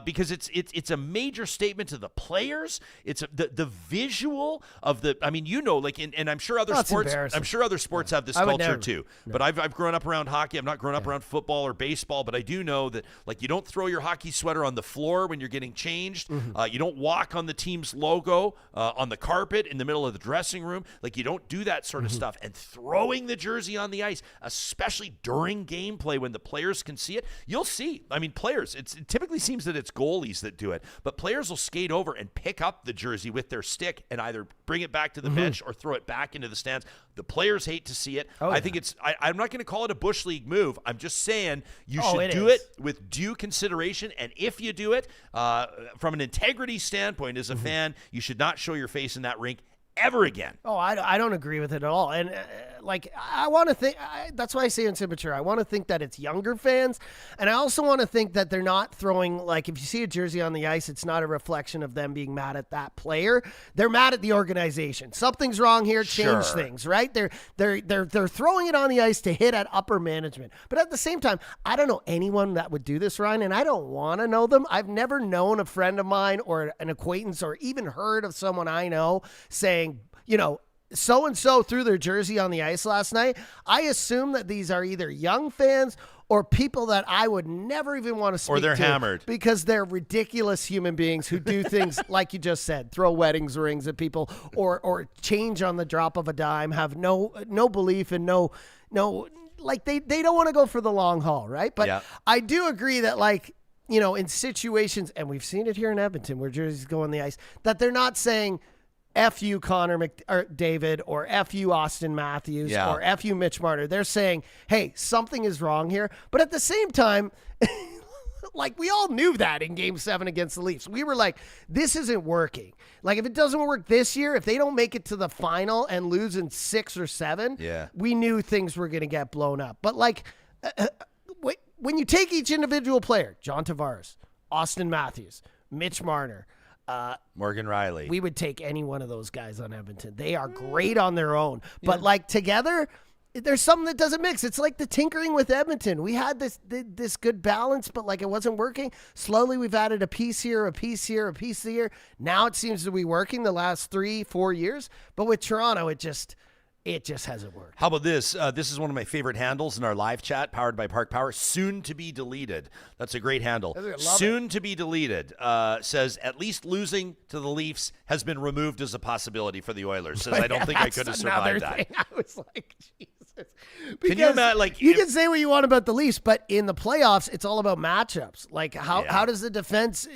C: because it's a major statement to the players. It's the visual of the. I mean, you know, like, and I'm sure other sports. I'm sure other sports have this culture too. No. But I've grown up around hockey. I've not grown up around football or baseball. But I do know that, like, you don't throw your hockey sweater on the floor when you're getting changed. You don't walk on the team's logo on the carpet in the middle of the dressing room. Like, you don't do that sort of stuff. And throwing the jersey on the ice, especially during gameplay when the players can see it, you'll see. I mean, players, it typically seems that it's goalies that do it, but players will skate over and pick up the jersey with their stick and either bring it back to the bench or throw it back into the stands. The players hate to see it. I think I'm not going to call it a Bush League move. I'm just saying you should do it with due consideration, and if you do it from an integrity standpoint as a fan, you should not show your face in that rink ever again.
E: I don't agree with it at all. And I want to think, that's why I say it's immature. I want to think that it's younger fans. And I also want to think that they're not throwing, like, if you see a jersey on the ice, it's not a reflection of them being mad at that player. They're mad at the organization. Something's wrong here. Change things, right? They're throwing it on the ice to hit at upper management. But at the same time, I don't know anyone that would do this, Ryan, and I don't want to know them. I've never known a friend of mine or an acquaintance or even heard of someone I know saying, you know, so-and-so threw their jersey on the ice last night. I assume that these are either young fans or people that I would never even want to speak to.
C: Or they're hammered.
E: Because they're ridiculous human beings who do things, like you just said, throw weddings rings at people or change on the drop of a dime, have no belief and no like they don't want to go for the long haul, right? But I do agree that, like, you know, in situations, and we've seen it here in Edmonton where jerseys go on the ice, that they're not saying F you David, or F you Austin Matthews, or F you Mitch Marner. They're saying, hey, something is wrong here. But at the same time, like, we all knew that in Game 7 against the Leafs. We were like, this isn't working. Like, if it doesn't work this year, if they don't make it to the final and lose in 6 or 7, we knew things were going to get blown up. But, like, when you take each individual player, John Tavares, Austin Matthews, Mitch Marner,
C: Morgan Rielly,
E: we would take any one of those guys on Edmonton. They are great on their own, but like together, there's something that doesn't mix. It's like the tinkering with Edmonton. We had this good balance, but like it wasn't working. Slowly, we've added a piece here, a piece here, a piece here. Now it seems to be working the last 3-4 years. But with Toronto, it just hasn't worked.
C: How about this? This is one of my favorite handles in our live chat, powered by Park Power. Soon to be deleted. That's a great handle. Soon to be deleted. Says, at least losing to the Leafs has been removed as a possibility for the Oilers. Says, I don't think I could have survived that.
E: I was like, Jesus.
C: Because can you imagine, like,
E: you can say what you want about the Leafs, but in the playoffs, it's all about matchups. Like, how does the defense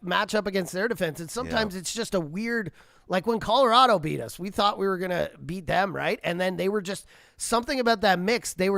E: match up against their defense? And sometimes it's just a weird, like when Colorado beat us, we thought we were going to beat them, right? And then they were just, something about that mix, they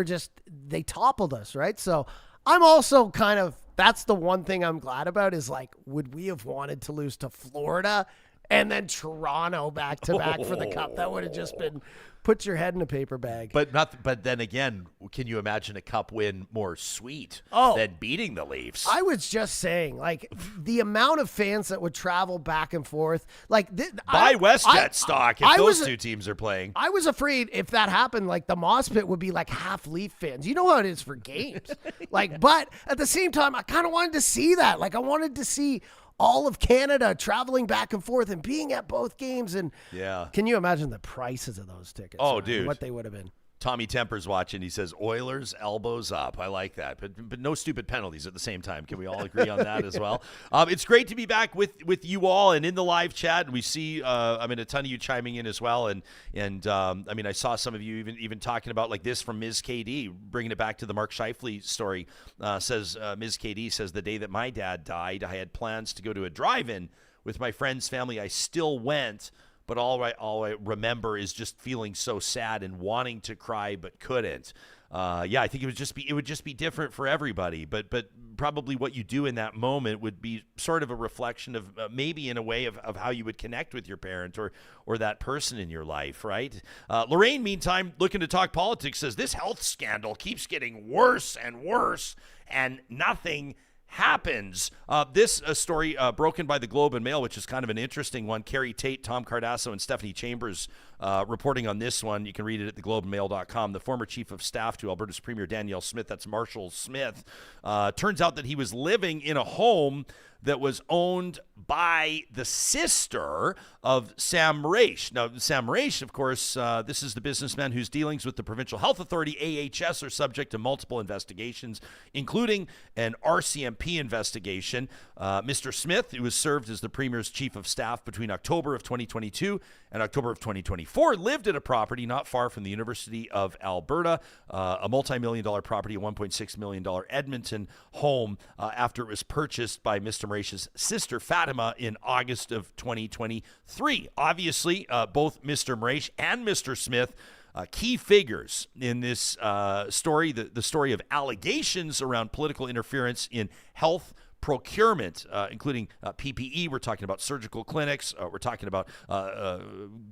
E: toppled us, right? So I'm also kind of, that's the one thing I'm glad about is, like, would we have wanted to lose to Florida and then Toronto back-to-back for the Cup? That would have just been, put your head in a paper bag.
C: But then again, can you imagine a cup win more sweet than beating the Leafs?
E: I was just saying, like, the amount of fans that would travel back and forth. Like,
C: buy WestJet stock if those two teams are playing.
E: I was afraid if that happened, like, the Moss Pit would be like half Leaf fans. You know how it is for games. Like, but at the same time, I kind of wanted to see that. Like, I wanted to see all of Canada traveling back and forth and being at both games. And can you imagine the prices of those tickets?
C: Oh, dude.
E: What they would have been.
C: Tommy Temper's watching. He says, Oilers, elbows up. I like that. But no stupid penalties at the same time. Can we all agree on that as well? It's great to be back with you all and in the live chat. And we see, a ton of you chiming in as well. And I saw some of you even talking about like this from Ms. KD, bringing it back to the Mark Scheifele story. Says Ms. KD says, the day that my dad died, I had plans to go to a drive-in with my friend's family. I still went. But all I remember is just feeling so sad and wanting to cry but couldn't. I think it would just be different for everybody. But probably what you do in that moment would be sort of a reflection of maybe in a way of how you would connect with your parent or that person in your life, right? Lorraine, meantime, looking to talk politics, says this health scandal keeps getting worse and worse, and nothing happens. This story broken by the Globe and Mail, which is kind of an interesting one. Carrie Tate, Tom Cardasso, and Stephanie Chambers reporting on this one. You can read it at theglobeandmail.com. The former chief of staff to Alberta's Premier Danielle Smith, that's Marshall Smith, turns out that he was living in a home that was owned by the sister of Sam Mraiche. Now, Sam Mraiche, of course, this is the businessman whose dealings with the Provincial Health Authority, AHS, are subject to multiple investigations, including an RCMP investigation. Mr. Smith, who was served as the Premier's chief of staff between October of 2022 and October of 2024, lived at a property not far from the University of Alberta, a multi-million-dollar property, a $1.6 million Edmonton home, after it was purchased by Mr. Mraiche's sister, Fatima, in August of 2023. Obviously, both Mr. Mraiche and Mr. Smith, key figures in this story, the story of allegations around political interference in health procurement, including PPE. We're talking about surgical clinics. We're talking about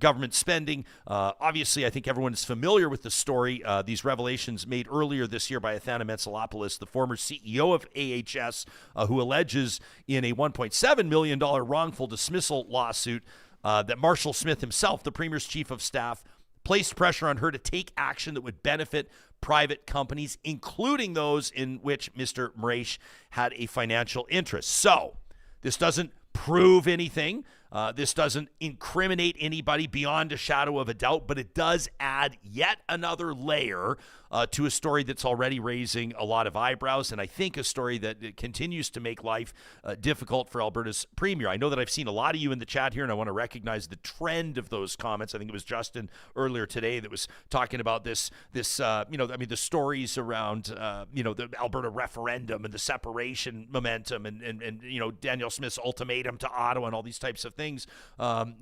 C: government spending. Obviously, I think everyone is familiar with the story. These revelations made earlier this year by Athana Metsalopoulos, the former CEO of AHS, who alleges in a $1.7 million wrongful dismissal lawsuit that Marshall Smith himself, the Premier's chief of staff, placed pressure on her to take action that would benefit private companies, including those in which Mr. Mraiche had a financial interest. So this doesn't prove anything. This doesn't incriminate anybody beyond a shadow of a doubt, but it does add yet another layer to a story that's already raising a lot of eyebrows, and I think a story that continues to make life difficult for Alberta's Premier. I know that I've seen a lot of you in the chat here, and I want to recognize the trend of those comments. I think it was Justin earlier today that was talking about the stories around, the Alberta referendum and the separation momentum and Danielle Smith's ultimatum to Ottawa and all these types of things,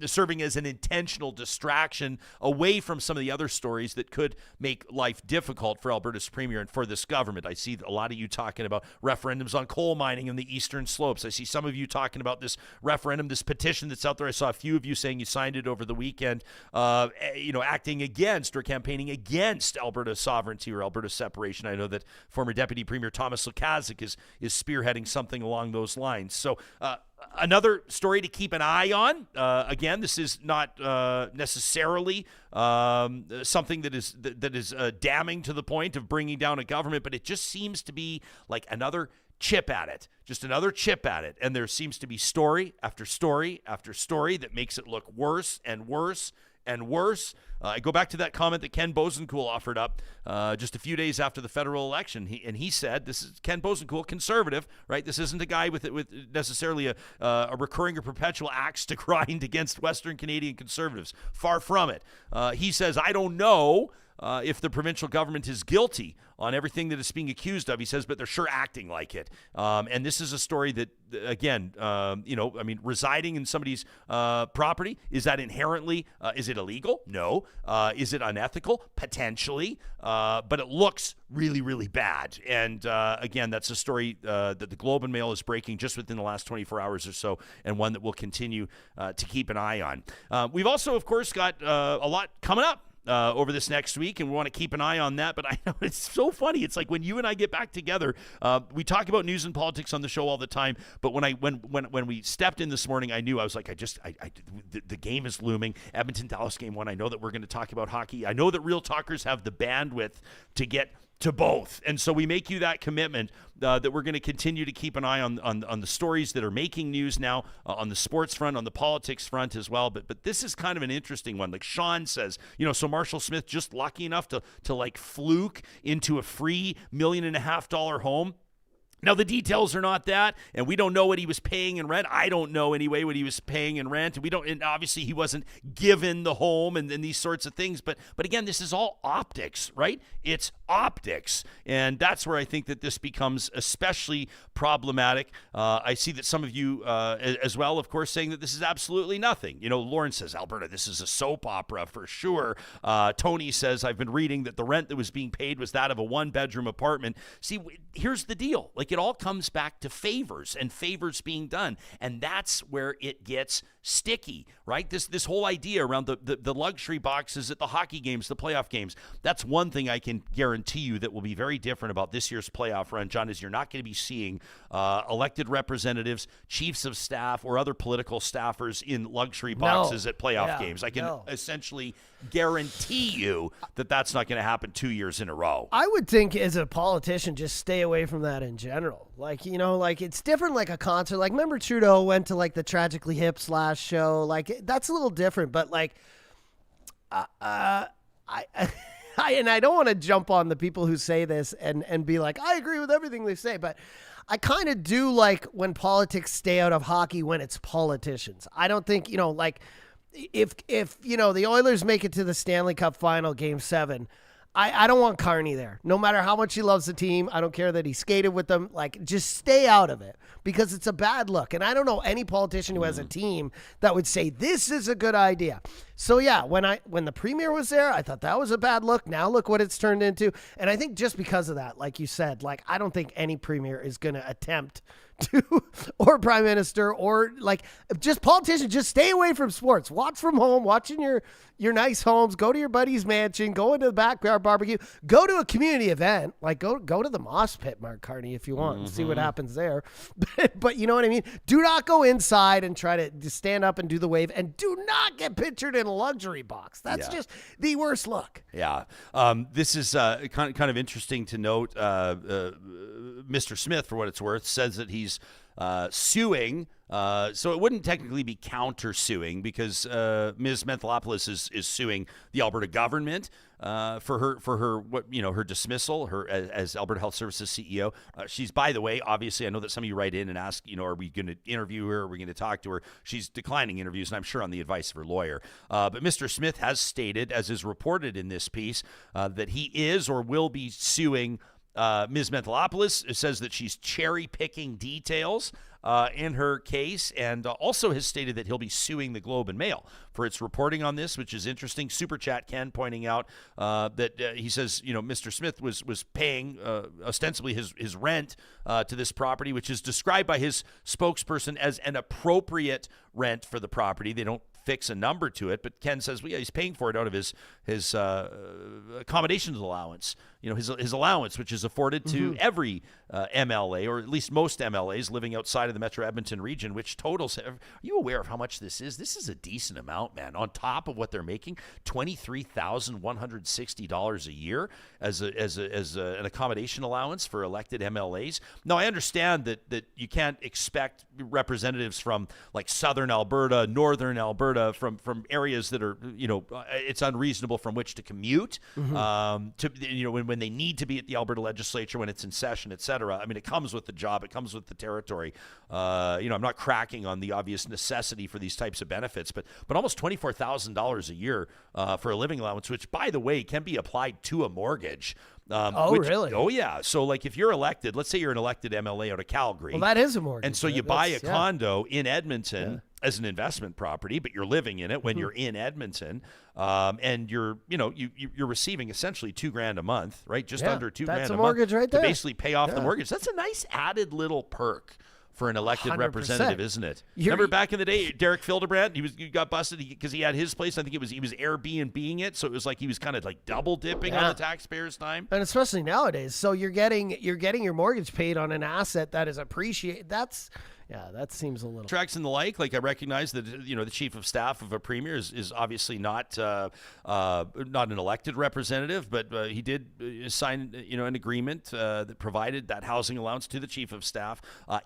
C: serving as an intentional distraction away from some of the other stories that could make life difficult for Alberta's Premier and for this government. I see a lot of you talking about referendums on coal mining in the Eastern Slopes. I see some of you talking about this referendum, this petition that's out there. I saw a few of you saying you signed it over the weekend, acting against or campaigning against Alberta sovereignty or Alberta separation. I know that former Deputy Premier Thomas Lukaszuk is spearheading something along those lines. So, another story to keep an eye on. Again, this is not necessarily something that is damning to the point of bringing down a government, but it just seems to be like another chip at it, just another chip at it. And there seems to be story after story after story that makes it look worse and worse and worse. I go back to that comment that Ken Bosenkool offered up just a few days after the federal election. He said, this is Ken Bosenkool, conservative, right? This isn't a guy with necessarily a recurring or perpetual axe to grind against Western Canadian conservatives. Far from it. He says, I don't know if the provincial government is guilty on everything that it's being accused of. He says, but they're sure acting like it. And this is a story that, again, residing in somebody's property, is that inherently, is it illegal? No. Is it unethical? Potentially. But it looks really, really bad. And again, that's a story that the Globe and Mail is breaking just within the last 24 hours or so, and one that we'll continue to keep an eye on. We've also, of course, got a lot coming up over this next week, and we want to keep an eye on that. But I know it's so funny. It's like when you and I get back together, we talk about news and politics on the show all the time. But when we stepped in this morning, I knew, I was like, the game is looming. Edmonton-Dallas game 1. I know that we're going to talk about hockey. I know that Real Talkers have the bandwidth to get to both, and so we make you that commitment that we're going to continue to keep an eye on the stories that are making news now, on the sports front, on the politics front as well. But this is kind of an interesting one. Like Sean says, so Marshall Smith just lucky enough to like fluke into a free $1.5 million home. Now, the details are not that, and we don't know what he was paying in rent. I don't know anyway what he was paying in rent. And obviously he wasn't given the home and these sorts of things. But again, this is all optics, right? It's optics. And that's where I think that this becomes especially problematic. I see that some of you as well, of course, saying that this is absolutely nothing. Lauren says, Alberta, this is a soap opera for sure. Tony says, I've been reading that the rent that was being paid was that of a 1-bedroom apartment. See, here's the deal. Like, it all comes back to favors and favors being done. And that's where it gets sticky, right? This whole idea around the luxury boxes at the hockey games, the playoff games. That's one thing I can guarantee you that will be very different about this year's playoff run, John, is you're not going to be seeing elected representatives, chiefs of staff, or other political staffers in luxury boxes at playoff games. I can essentially guarantee you that that's not going to happen 2 years in a row.
E: I would think as a politician, just stay away from that in general. Like, it's different like a concert. Like, remember Trudeau went to like the Tragically Hip's last show? Like, that's a little different, but like, I don't want to jump on the people who say this and be like, I agree with everything they say, but I kind of do like when politics stay out of hockey when it's politicians. I don't think, like, if the Oilers make it to the Stanley Cup final, Game 7, I don't want Carney there. No matter how much he loves the team, I don't care that he skated with them. Like, just stay out of it because it's a bad look. And I don't know any politician who has a team that would say this is a good idea. So yeah, when the Premier was there, I thought that was a bad look. Now look what it's turned into. And I think just because of that, like you said, like, I don't think any Premier is going to attempt to, or Prime Minister, or like just politicians, just stay away from sports. Watch from home, watching your nice homes, go to your buddy's mansion, go into the backyard barbecue, go to a community event, like go to the Moss Pit, Mark Carney, if you want, and see what happens there. But you know what I mean? Do not go inside and try to stand up and do the wave, and do not get pictured in a luxury box. That's just the worst look. Yeah.
C: This is kind of interesting to note. Mr. Smith, for what it's worth, says that he's suing. So it wouldn't technically be counter-suing because Ms. Menthalopoulos is suing the Alberta government for her dismissal, as Alberta Health Services CEO. She's, by the way, obviously, I know that some of you write in and ask, are we going to interview her? Are we going to talk to her? She's declining interviews, and I'm sure on the advice of her lawyer. But Mr. Smith has stated, as is reported in this piece, that he is or will be suing Ms. Menthalopoulos. It says that she's cherry-picking details in her case, and also has stated that he'll be suing the Globe and Mail for its reporting on this, which is interesting. Super Chat Ken pointing out that he says, Mr. Smith was paying ostensibly his rent to this property, which is described by his spokesperson as an appropriate rent for the property. They don't fix a number to it, but Ken says, well, yeah, he's paying for it out of his accommodations allowance, his allowance, which is afforded to every MLA, or at least most MLAs living outside of the Metro Edmonton region, which totals, are you aware of how much this is? This is a decent amount, man, on top of what they're making, $23,160 a year as an accommodation allowance for elected MLAs. Now, I understand that you can't expect representatives from like Southern Alberta, Northern Alberta, from areas that are, it's unreasonable from which to commute to, when they need to be at the Alberta legislature, when it's in session, et cetera. I mean, it comes with the job, it comes with the territory. I'm not cracking on the obvious necessity for these types of benefits, but almost $24,000 a year for a living allowance, which, by the way, can be applied to a mortgage.
E: Really?
C: Oh, yeah. So, like, if you're elected, let's say you're an elected MLA out of Calgary.
E: Well, that is a mortgage.
C: And so you buy a condo in Edmonton as an investment property, but you're living in it when you're in Edmonton, and you're receiving essentially $2,000 a month, right? Just under $2,000 a month.
E: That's a mortgage right there.
C: To basically pay off the mortgage. That's a nice added little perk for an elected
E: 100%.
C: representative, isn't it? Remember back in the day, Derek Fildebrandt, he got busted because he had his place. I think he was Airbnb-ing it, so it was like he was kind of like double dipping on the taxpayers' time.
E: And especially nowadays, so you're getting your mortgage paid on an asset that is appreciated. That seems a little.
C: Contracts and the like I recognize that the chief of staff of a premier is obviously not an elected representative, but he did sign an agreement that provided that housing allowance to the chief of staff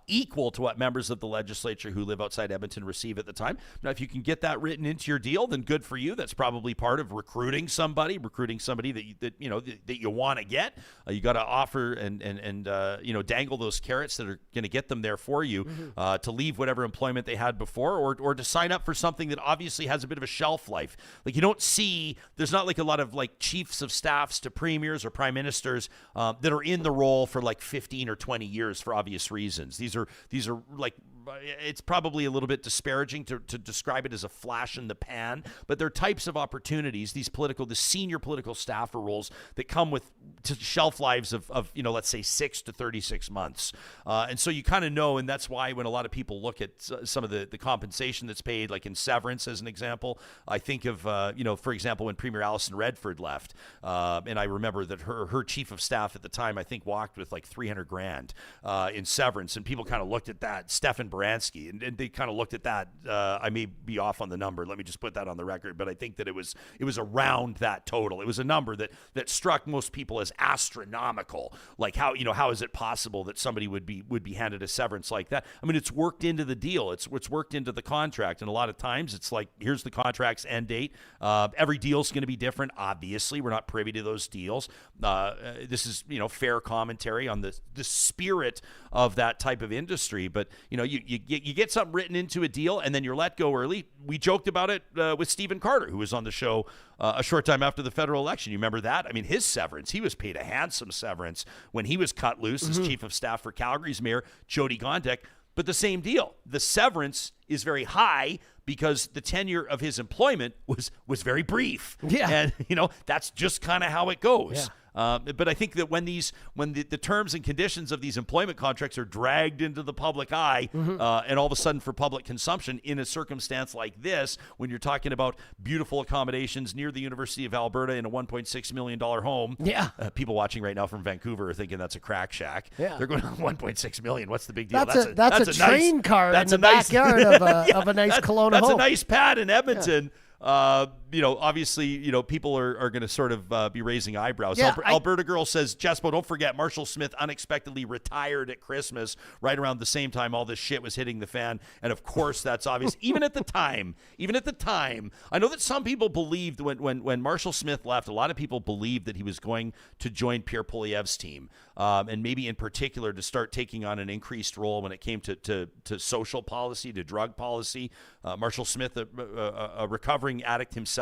C: equal to what members of the legislature who live outside Edmonton receive at the time. Now, if you can get that written into your deal, then good for you. That's probably part of recruiting somebody that you want to get. You got to offer and dangle those carrots that are going to get them there for you. To leave whatever employment they had before, or to sign up for something that obviously has a bit of a shelf life. Like you don't see, there's not like a lot of like chiefs of staffs to premiers or prime ministers that are in the role for like 15 or 20 years for obvious reasons. These are like, it's probably a little bit disparaging to describe it as a flash in the pan, but they're types of opportunities, the senior political staffer roles that come with shelf lives of let's say 6 to 36 months. And so you kind of know, and that's why when a lot of people look at some of the compensation that's paid, like in severance as an example, I think of, for example, when Premier Alison Redford left, and I remember that her chief of staff at the time, I think, walked with like $300,000 in severance, and people kind of looked at that, Stefan Baranski, and they kind of looked at that. I may be off on the number. Let me just put that on the record, but I think that it was around that total. It was a number that struck most people as astronomical. Like how is it possible that somebody would be handed a severance like that? I mean, it's worked into the deal. It's worked into the contract, and a lot of times it's like, here's the contract's end date. Every deal's going to be different. Obviously, we're not privy to those deals. This is fair commentary on the spirit of that type of industry. But you get something written into a deal, and then you're let go early. We joked about it with Stephen Carter, who was on the show a short time after the federal election. You remember that? I mean, his severance, he was paid a handsome severance when he was cut loose as chief of staff for Calgary's mayor, Jody Gondek. But the same deal. The severance is very high because the tenure of his employment was very brief.
E: Yeah.
C: And, that's just kind of how it goes.
E: Yeah.
C: But I think that when the terms and conditions of these employment contracts are dragged into the public eye, and all of a sudden for public consumption in a circumstance like this, when you're talking about beautiful accommodations near the University of Alberta in a $1.6 million home, people watching right now from Vancouver are thinking that's a crack shack. Yeah. They're going, $1.6 million. What's the big deal?
E: That's a train car in the backyard of a nice Kelowna home.
C: That's a nice pad in Edmonton. Yeah. Obviously, people are going to sort of be raising eyebrows.
E: Yeah,
C: Alberta Girl says, Jespo, don't forget, Marshall Smith unexpectedly retired at Christmas right around the same time all this shit was hitting the fan. And of course, that's obvious. Even at the time, I know that some people believed when Marshall Smith left, a lot of people believed that he was going to join Pierre Poilievre's team. And maybe in particular to start taking on an increased role when it came to social policy, to drug policy. Marshall Smith, a recovering addict himself,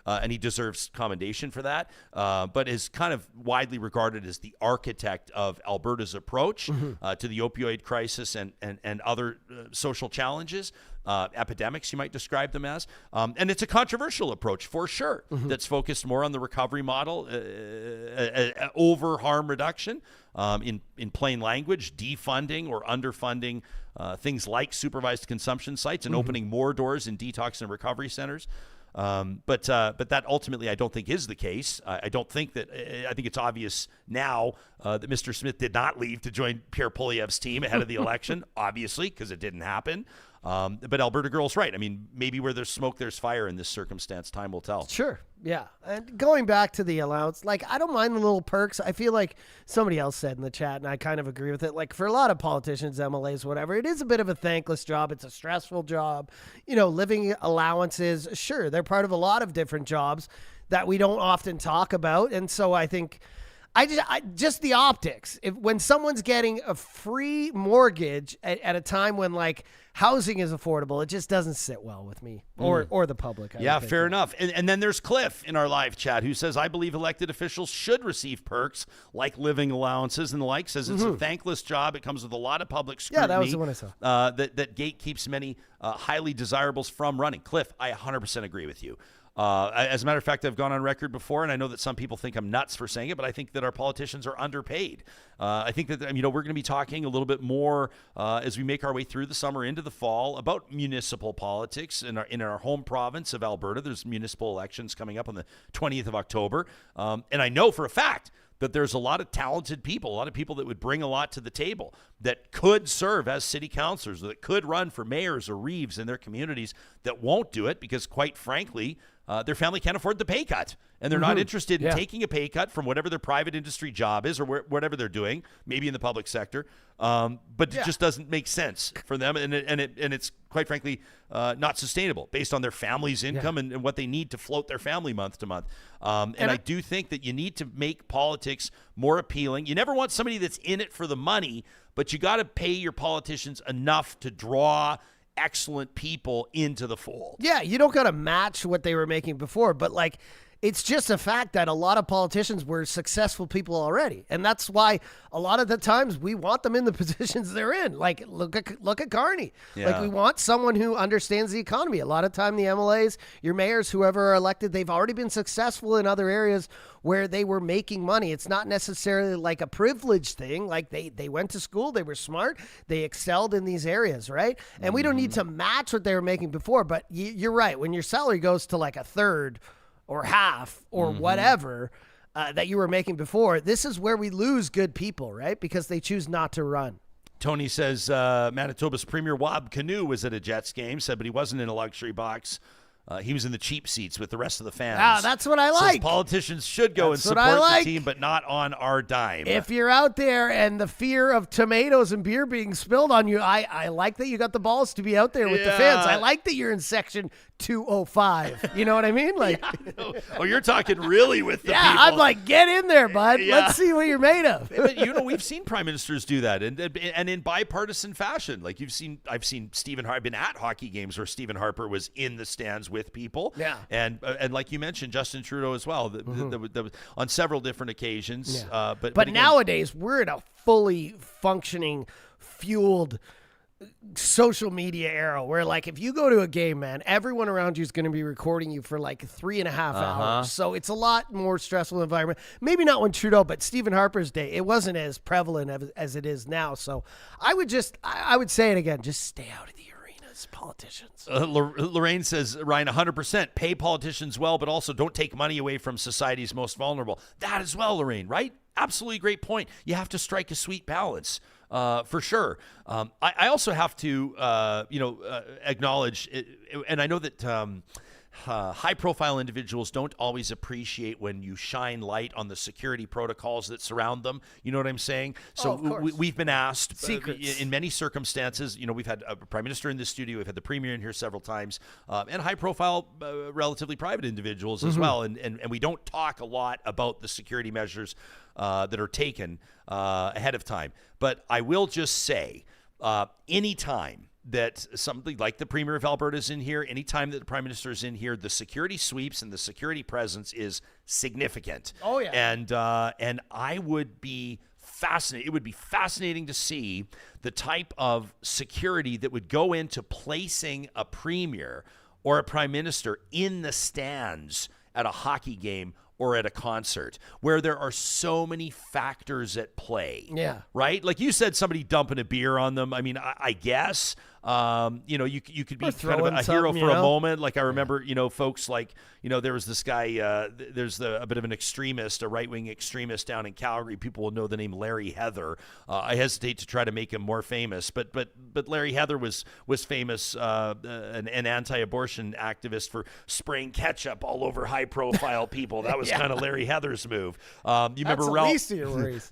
C: and he deserves commendation for that, but is kind of widely regarded as the architect of Alberta's approach to the opioid crisis and other social challenges. Epidemics, you might describe them as. And it's a controversial approach for sure that's focused more on the recovery model over harm reduction. In plain language, defunding or underfunding things like supervised consumption sites and opening more doors in detox and recovery centers. But that ultimately I don't think is the case. I think it's obvious now that Mr. Smith did not leave to join Pierre Poilievre's team ahead of the election, obviously, because it didn't happen. But Alberta Girl's right. I mean, maybe where there's smoke, there's fire in this circumstance. Time will tell.
E: Sure. Yeah. And going back to the allowance, I don't mind the little perks. I feel like somebody else said in the chat, and I kind of agree with it. Like, for a lot of politicians, MLAs, whatever, it is a bit of a thankless job. It's a stressful job. Living allowances, sure, they're part of a lot of different jobs that we don't often talk about. And so I think just the optics. When someone's getting a free mortgage at a time when housing is affordable, it just doesn't sit well with me or the public.
C: Yeah, fair enough. And then there's Cliff in our live chat who says, I believe elected officials should receive perks like living allowances and the like. Says it's a thankless job. It comes with a lot of public scrutiny.
E: Yeah, that was the one I saw.
C: That gatekeeps many highly desirables from running. Cliff, I 100% agree with you. As a matter of fact, I've gone on record before, and I know that some people think I'm nuts for saying it, but I think that our politicians are underpaid. I think that we're going to be talking a little bit more as we make our way through the summer into the fall about municipal politics in our home province of Alberta. There's municipal elections coming up on the 20th of October, and I know for a fact that there's a lot of talented people, a lot of people that would bring a lot to the table that could serve as city councilors, that could run for mayors or reeves in their communities, that won't do it because, quite frankly, their family can't afford the pay cut, and they're not interested in taking a pay cut from whatever their private industry job is or whatever they're doing, maybe in the public sector. But it just doesn't make sense for them, and it's quite frankly not sustainable based on their family's income and what they need to float their family month to month. And I do think that you need to make politics more appealing. You never want somebody that's in it for the money, but you got to pay your politicians enough to draw excellent people into the fold.
E: Yeah, you don't got to match what they were making before, but like it's just a fact that a lot of politicians were successful people already. And that's why a lot of the times we want them in the positions they're in. Like look at Carney.
C: Yeah.
E: Like we want someone who understands the economy. A lot of time the MLAs, your mayors, whoever are elected, they've already been successful in other areas where they were making money. It's not necessarily like a privilege thing. Like they went to school, they were smart, they excelled in these areas, right? And we don't need to match what they were making before, but you're right. When your salary goes to like a third or half or whatever that you were making before, this is where we lose good people, right? Because they choose not to run.
C: Tony says Manitoba's Premier Wab Canoe was at a Jets game, said, but he wasn't in a luxury box. He was in the cheap seats with the rest of the fans.
E: Ah, that's what I like.
C: Says politicians should go and support the team, but not on our dime.
E: If you're out there and the fear of tomatoes and beer being spilled on you, I like that you got the balls to be out there with the fans. I like that you're in section 205. You know what I mean? Like,
C: oh, you're talking really with the people.
E: I'm like, get in there, bud. Let's see what you're made of.
C: But we've seen prime ministers do that, and in bipartisan fashion. Like I've seen Stephen Harper. I've been at hockey games where Stephen Harper was in the stands with people.
E: Yeah.
C: And like you mentioned, Justin Trudeau as well. On several different occasions.
E: Yeah.
C: But
E: again, nowadays we're in a fully functioning, fueled social media era where like if you go to a game, man, everyone around you is going to be recording you for like 3.5 hours. So it's a lot more stressful environment. Maybe not when Trudeau, but Stephen Harper's day, it wasn't as prevalent as it is now. So I would say it again, just stay out of the arenas, politicians.
C: Lorraine says, Ryan, 100% pay politicians well, but also don't take money away from society's most vulnerable. That as well, Lorraine, right? Absolutely great point. You have to strike a sweet balance. For sure. I also have to, acknowledge, and I know that high-profile individuals don't always appreciate when you shine light on the security protocols that surround them. You know what I'm saying? So we've been asked in many circumstances. We've had a prime minister in this studio. We've had the premier in here several times, and high-profile, relatively private individuals as well. And we don't talk a lot about the security measures that are taken ahead of time. But I will just say, anytime that somebody like the Premier of Alberta is in here, anytime that the Prime Minister is in here, the security sweeps and the security presence is significant.
E: Oh, yeah.
C: And I would be fascinated. It would be fascinating to see the type of security that would go into placing a Premier or a Prime Minister in the stands at a hockey game or at a concert, where there are so many factors at play.
E: Yeah.
C: Right? Like you said, somebody dumping a beer on them. I mean, I guess, you could be kind of a hero for a moment. Like I remember, folks like, there was this guy, there's a bit of an extremist, a right-wing extremist down in Calgary. People will know the name Larry Heather. I hesitate to try to make him more famous, but Larry Heather was famous, an anti-abortion activist for spraying ketchup all over high-profile people. That was kind of Larry Heather's move. You remember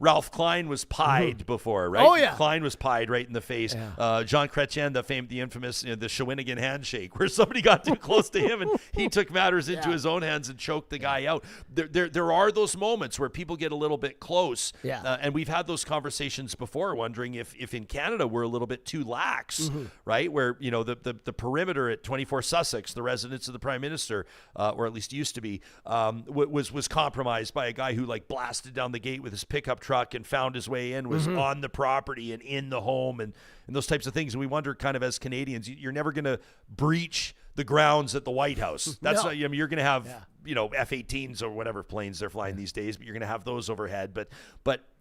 C: Ralph Klein was pied before, right?
E: Oh, yeah.
C: Klein was pied right in the face. Yeah. Jean Chrétien, the infamous, the Shawinigan handshake, where somebody got too close to him and he took matters into his own hands and choked the guy out. There are those moments where people get a little bit close.
E: Yeah.
C: And we've had those conversations before, wondering if in Canada we're a little bit too lax, right? Where, the perimeter at 24 Sussex, the residence of the Prime Minister, or at least used to be, was compromised by a guy who like blasted down the gate with his pickup truck and found his way in, was on the property and in the home and those types of things. And we wonder kind of as Canadians, you're never going to breach the grounds at the White House. That's
E: No.
C: not, I mean, you're going to have F-18s or whatever planes they're flying these days, but you're going to have those overhead. But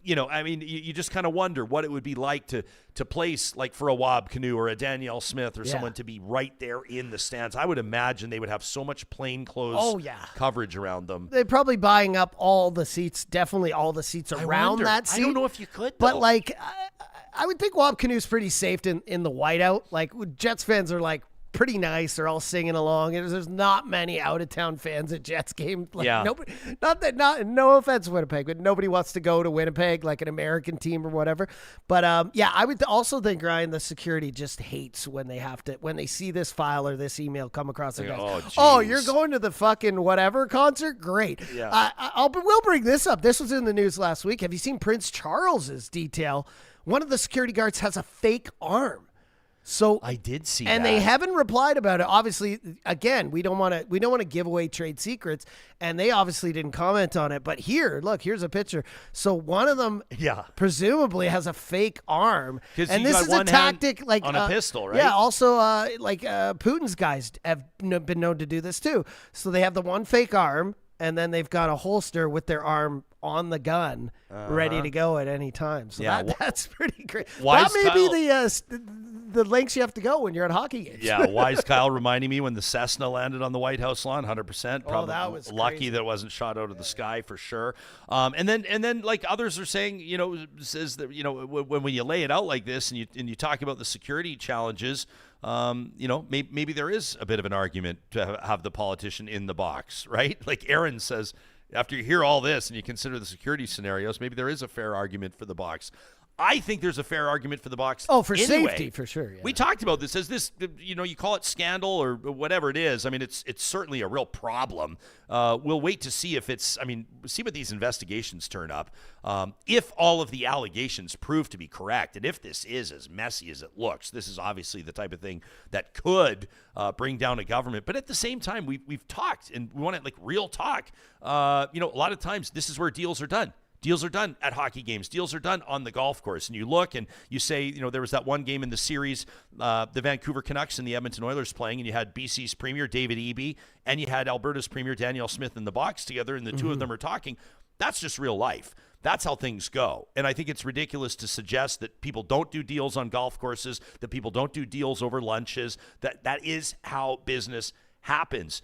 C: I mean, you just kind of wonder what it would be like to place, like, for a Wob Canoe or a Danielle Smith or someone to be right there in the stands. I would imagine they would have so much plainclothes coverage around them.
E: They're probably buying up all the seats, definitely all the seats around that seat.
C: I don't know if you could,
E: but
C: though.
E: like, I would think Wob Canoe's pretty safe in the whiteout. Like, Jets fans are like pretty nice. They're all singing along. There's not many out of town fans at Jets games. Like, nobody, no offense, Winnipeg, but nobody wants to go to Winnipeg, like an American team or whatever. But I would also think, Ryan, the security just hates when they see this file or this email come across their desk. Oh, you're going to the fucking whatever concert? Great.
C: Yeah.
E: We'll bring this up. This was in the news last week. Have you seen Prince Charles's detail? One of the security guards has a fake arm. So
C: I did see
E: and
C: that.
E: they haven't replied about it. Obviously, again, we don't want to give away trade secrets, and they obviously didn't comment on it. But here's a picture. So one of them, presumably has a fake arm, and this is a tactic, like
C: on a pistol, right?
E: Yeah. Also, Putin's guys have been known to do this too. So they have the one fake arm, and then they've got a holster with their arm on the gun, ready to go at any time. So that's pretty great. That may be the lengths you have to go when you're at hockey games.
C: Yeah, Wise Kyle reminding me when the Cessna landed on the White House lawn, 100%. Probably
E: that was
C: lucky
E: crazy.
C: that it wasn't shot out of the sky for sure. And then like others are saying, says that when you lay it out like this and you talk about the security challenges. Maybe there is a bit of an argument to have the politician in the box, right? Like Aaron says, after you hear all this and you consider the security scenarios, maybe there is a fair argument for the box. I think there's a fair argument for the box.
E: Oh, for
C: anyway.
E: safety, for sure. Yeah.
C: We talked about this as this, you call it scandal or whatever it is. I mean, it's certainly a real problem. We'll wait to see see what these investigations turn up. If all of the allegations prove to be correct, and if this is as messy as it looks, this is obviously the type of thing that could bring down a government. But at the same time, we've talked, and we want it like real talk. A lot of times this is where deals are done. Deals are done at hockey games. Deals are done on the golf course. And you look and you say, there was that one game in the series, the Vancouver Canucks and the Edmonton Oilers playing, and you had BC's Premier David Eby and you had Alberta's Premier Danielle Smith in the box together, and the two of them are talking. That's just real life. That's how things go. And I think it's ridiculous to suggest that people don't do deals on golf courses, that people don't do deals over lunches, that is how business happens.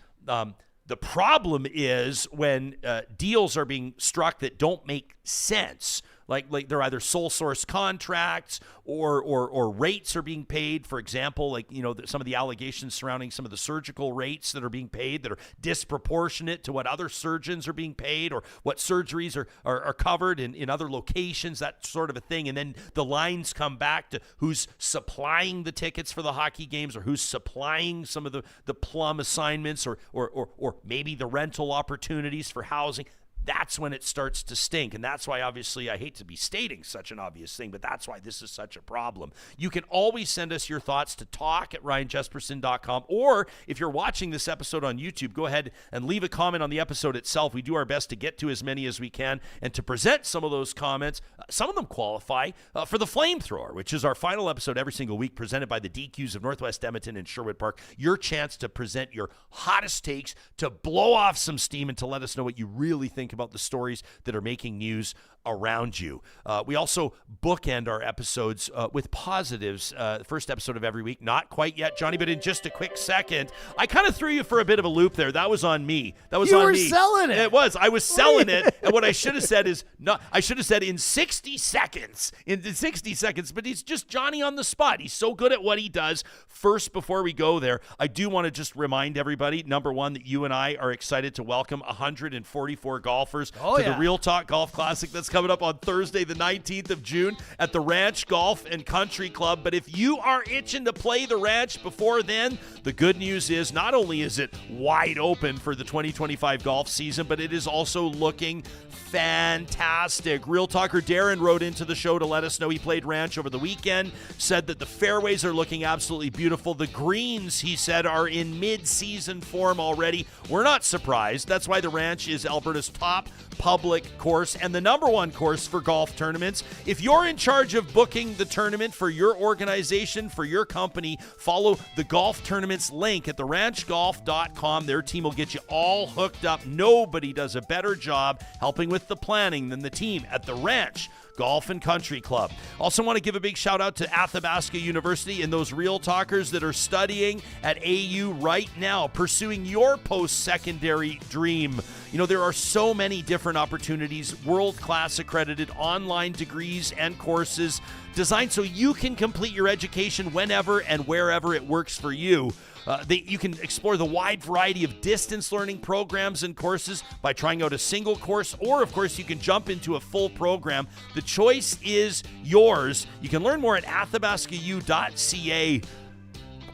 C: The problem is when deals are being struck that don't make sense. Like they're either sole source contracts or rates are being paid. For example, some of the allegations surrounding some of the surgical rates that are being paid that are disproportionate to what other surgeons are being paid or what surgeries are covered in other locations, that sort of a thing. And then the lines come back to who's supplying the tickets for the hockey games or who's supplying some of the plum assignments or maybe the rental opportunities for housing. That's when it starts to stink. And that's why, obviously, I hate to be stating such an obvious thing, but that's why this is such a problem. You can always send us your thoughts to talk@ryanjespersen.com. Or if you're watching this episode on YouTube, go ahead and leave a comment on the episode itself. We do our best to get to as many as we can and to present some of those comments. Some of them qualify for the Flamethrower, which is our final episode every single week presented by the DQs of Northwest Edmonton and Sherwood Park. Your chance to present your hottest takes, to blow off some steam, and to let us know what you really think about the stories that are making news around you. We also bookend our episodes with positives. The first episode of every week, not quite yet, Johnny, but in just a quick second. I kind of threw you for a bit of a loop there. That was on me.
E: You were selling it.
C: It was. I was selling it. And what I should have said is, I should have said in 60 seconds. In 60 seconds. But he's just Johnny on the spot. He's so good at what he does. First, before we go there, I do want to just remind everybody, number one, that you and I are excited to welcome 144 golfers to the Real Talk Golf Classic. That's coming up on Thursday, the 19th of June at the Ranch Golf and Country Club. But if you are itching to play the Ranch before then, the good news is not only is it wide open for the 2025 golf season, but it is also looking fantastic. Real Talker Darren wrote into the show to let us know he played Ranch over the weekend, said that the fairways are looking absolutely beautiful. The greens, he said, are in mid-season form already. We're not surprised. That's why the Ranch is Alberta's top public course and the number one #1 course for golf tournaments. If you're in charge of booking the tournament for your organization, for your company, follow the golf tournaments link at theranchgolf.com. Their team will get you all hooked up. Nobody does a better job helping with the planning than the team at the Ranch Golf and Country Club. Also want to give a big shout out to Athabasca University and those Real Talkers that are studying at AU right now, pursuing your post-secondary dream. You know, there are so many different opportunities, world-class accredited online degrees and courses designed so you can complete your education whenever and wherever it works for you. You can explore the wide variety of distance learning programs and courses by trying out a single course, or of course you can jump into a full program. The choice is yours. You can learn more at athabascau.ca.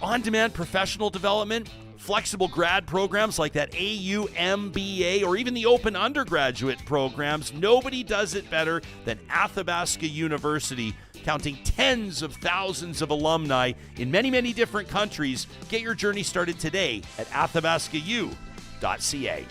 C: On-demand professional development, flexible grad programs like that AU MBA, or even the open undergraduate programs. Nobody does it better than Athabasca University, counting tens of thousands of alumni in many, many different countries. Get your journey started today at athabascau.ca.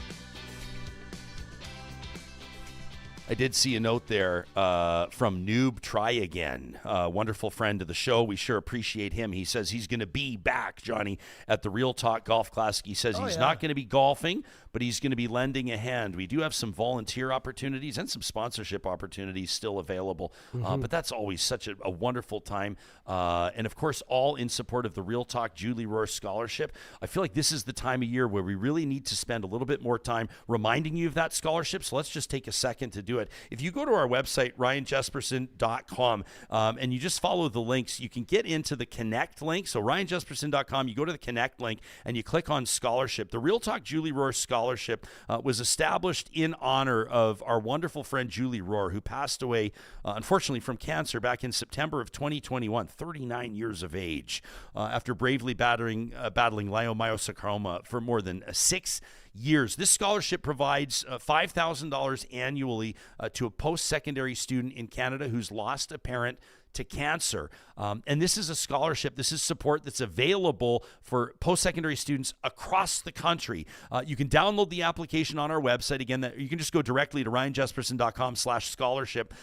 C: I did see a note there from Noob Try Again, a wonderful friend of the show. We sure appreciate him. He says he's going to be back, Johnny, at the Real Talk Golf Classic. He says he's not going to be golfing, but he's going to be lending a hand. We do have some volunteer opportunities and some sponsorship opportunities still available, but that's always such a wonderful time. And, of course, all in support of the Real Talk Julie Rohr Scholarship. I feel like this is the time of year where we really need to spend a little bit more time reminding you of that scholarship, so let's just take a second to do it. If you go to our website, ryanjespersen.com, and you just follow the links, you can get into the Connect link. So ryanjespersen.com, you go to the Connect link, and you click on Scholarship. The Real Talk Julie Rohr Scholarship was established in honor of our wonderful friend Julie Rohr, who passed away, unfortunately, from cancer back in September of 2021, 39 years of age, after bravely battling leiomyosarcoma for more than 6 years. This scholarship provides $5,000 annually to a post-secondary student in Canada who's lost a parent to cancer. And this is a scholarship, this is support that's available for post-secondary students across the country. You can download the application on our website. Again, you can just go directly to ryanjespersen.com/scholarship.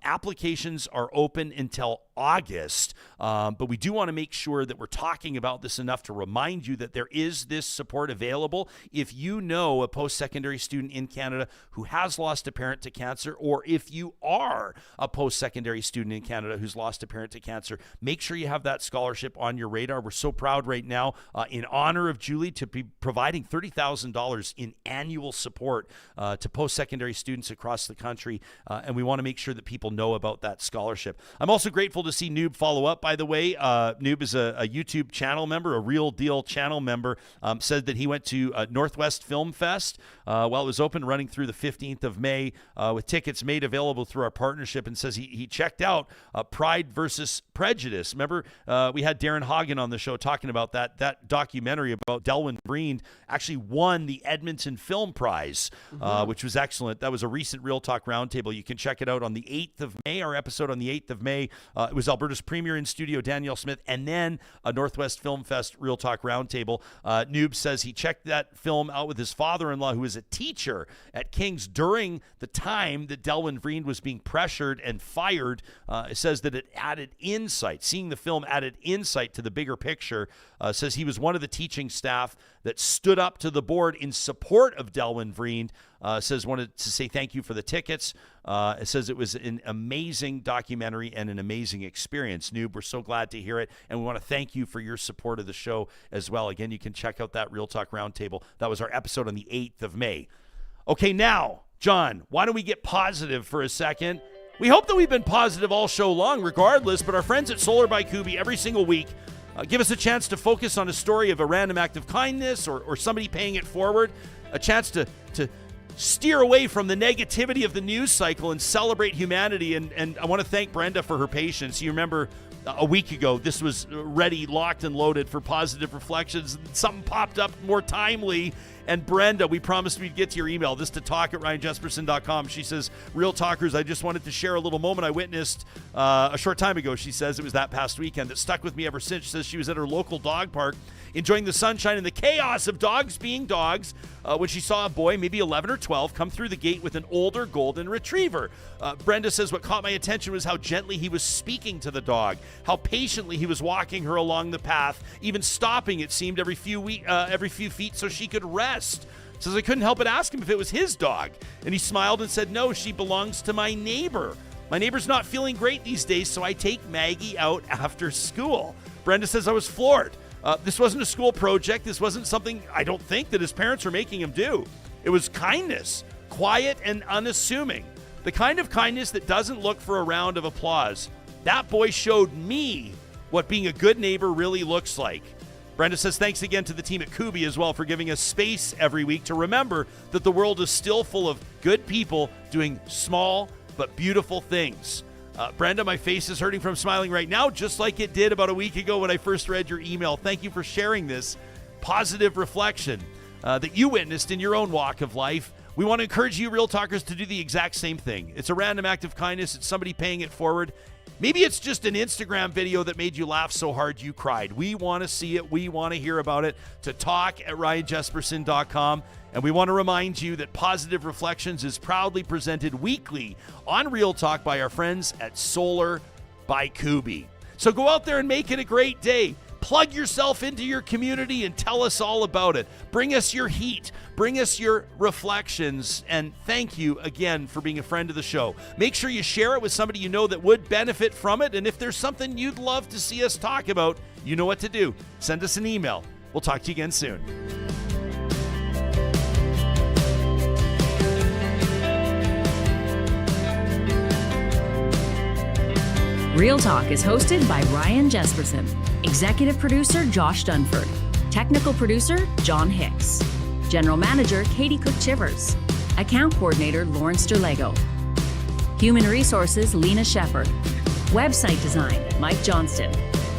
C: Applications are open until August, but we do want to make sure that we're talking about this enough to remind you that there is this support available. If you know a post-secondary student in Canada who has lost a parent to cancer, or if you are a post-secondary student in Canada who's lost a parent to cancer, make sure you have that scholarship on your radar. We're so proud right now, in honor of Julie, to be providing $30,000 in annual support to post-secondary students across the country, and we want to make sure that people know about that scholarship. I'm also grateful to see Noob follow up, by the way. Noob is a YouTube channel member, a Real Deal channel member, said that he went to Northwest Film Fest while it was open, running through the 15th of May, with tickets made available through our partnership, and says he checked out Pride versus Prejudice. Remember, we had Darren Hagen on the show talking about that documentary about Delwyn Breend actually won the Edmonton Film Prize, which was excellent. That was a recent Real Talk Roundtable. You can check it out on the 8th of May, our episode on the 8th of May. It was Alberta's Premier in Studio, Danielle Smith, and then a Northwest Film Fest Real Talk Roundtable. Noob says he checked that film out with his father-in-law, who was a teacher at King's during the time that Delwyn Breend was being pressured and fired. It says that it added insight. Seeing the film added insight to the bigger picture. Says he was one of the teaching staff that stood up to the board in support of Delwyn Breend. Says wanted to say thank you for the tickets. It says it was an amazing documentary and an amazing experience. Noob, we're so glad to hear it, and we want to thank you for your support of the show as well. Again, you can check out that Real Talk Roundtable. That was our episode on the 8th of May. Okay, now, John, why don't we get positive for a second? We hope that we've been positive all show long regardless, but our friends at Solar by Kuby every single week give us a chance to focus on a story of a random act of kindness or somebody paying it forward, a chance to steer away from the negativity of the news cycle and celebrate humanity. And I want to thank Brenda for her patience. You remember a week ago, this was ready, locked, and loaded for positive reflections. Something popped up more timely. And Brenda, we promised we'd get to your email. This to talk@ryanjespersen.com. She says, Real Talkers, I just wanted to share a little moment I witnessed a short time ago. She says it was that past weekend that stuck with me ever since. She says she was at her local dog park enjoying the sunshine and the chaos of dogs being dogs when she saw a boy, maybe 11 or 12 come through the gate with an older golden retriever. Brenda says what caught my attention was how gently he was speaking to the dog, how patiently he was walking her along the path, even stopping, it seemed, every few feet so she could rest. Says I couldn't help but ask him if it was his dog, and he smiled and said, no, she belongs to my neighbor. My neighbor's not feeling great these days, so I take Maggie out after school. Brenda says I was floored. This wasn't a school project. This wasn't something I don't think that his parents were making him do. It was kindness, quiet and unassuming. The kind of kindness that doesn't look for a round of applause. That boy showed me what being a good neighbor really looks like. Brenda says thanks again to the team at Kuby as well for giving us space every week to remember that the world is still full of good people doing small but beautiful things. Brenda, my face is hurting from smiling right now, just like it did about a week ago when I first read your email. Thank you for sharing this positive reflection that you witnessed in your own walk of life. We want to encourage you, Real Talkers, to do the exact same thing. It's a random act of kindness. It's somebody paying it forward. Maybe it's just an Instagram video that made you laugh so hard you cried. We want to see it. We want to hear about it. To talk@RyanJespersen.com. And we want to remind you that Positive Reflections is proudly presented weekly on Real Talk by our friends at Solar by Kuby. So go out there and make it a great day. Plug yourself into your community and tell us all about it. Bring us your heat. Bring us your reflections. And thank you again for being a friend of the show. Make sure you share it with somebody you know that would benefit from it. And if there's something you'd love to see us talk about, you know what to do. Send us an email. We'll talk to you again soon.
B: Real Talk is hosted by Ryan Jespersen, executive producer Josh Dunford, technical producer John Hicks, general manager Katie Cook-Chivers, account coordinator Lawrence Derlego, human resources Lena Shepard, website design Mike Johnston,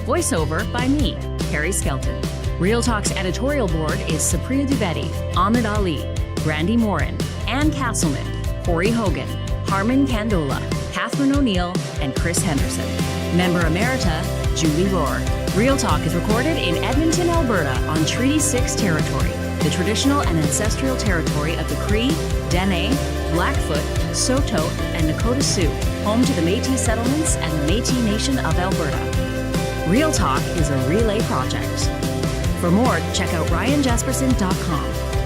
B: voiceover by me, Carrie Skelton. Real Talk's editorial board is Supriya Dwivedi, Ahmed Ali, Brandy Morin, Ann Castleman, Corey Hogan, Harman Kandola, Catherine O'Neill, and Chris Henderson. Member Emerita, Julie Rohr. Real Talk is recorded in Edmonton, Alberta on Treaty 6 territory, the traditional and ancestral territory of the Cree, Dene, Blackfoot, Saulteaux, and Nakota Sioux, home to the Métis settlements and the Métis Nation of Alberta. Real Talk is a relay project. For more, check out RyanJespersen.com.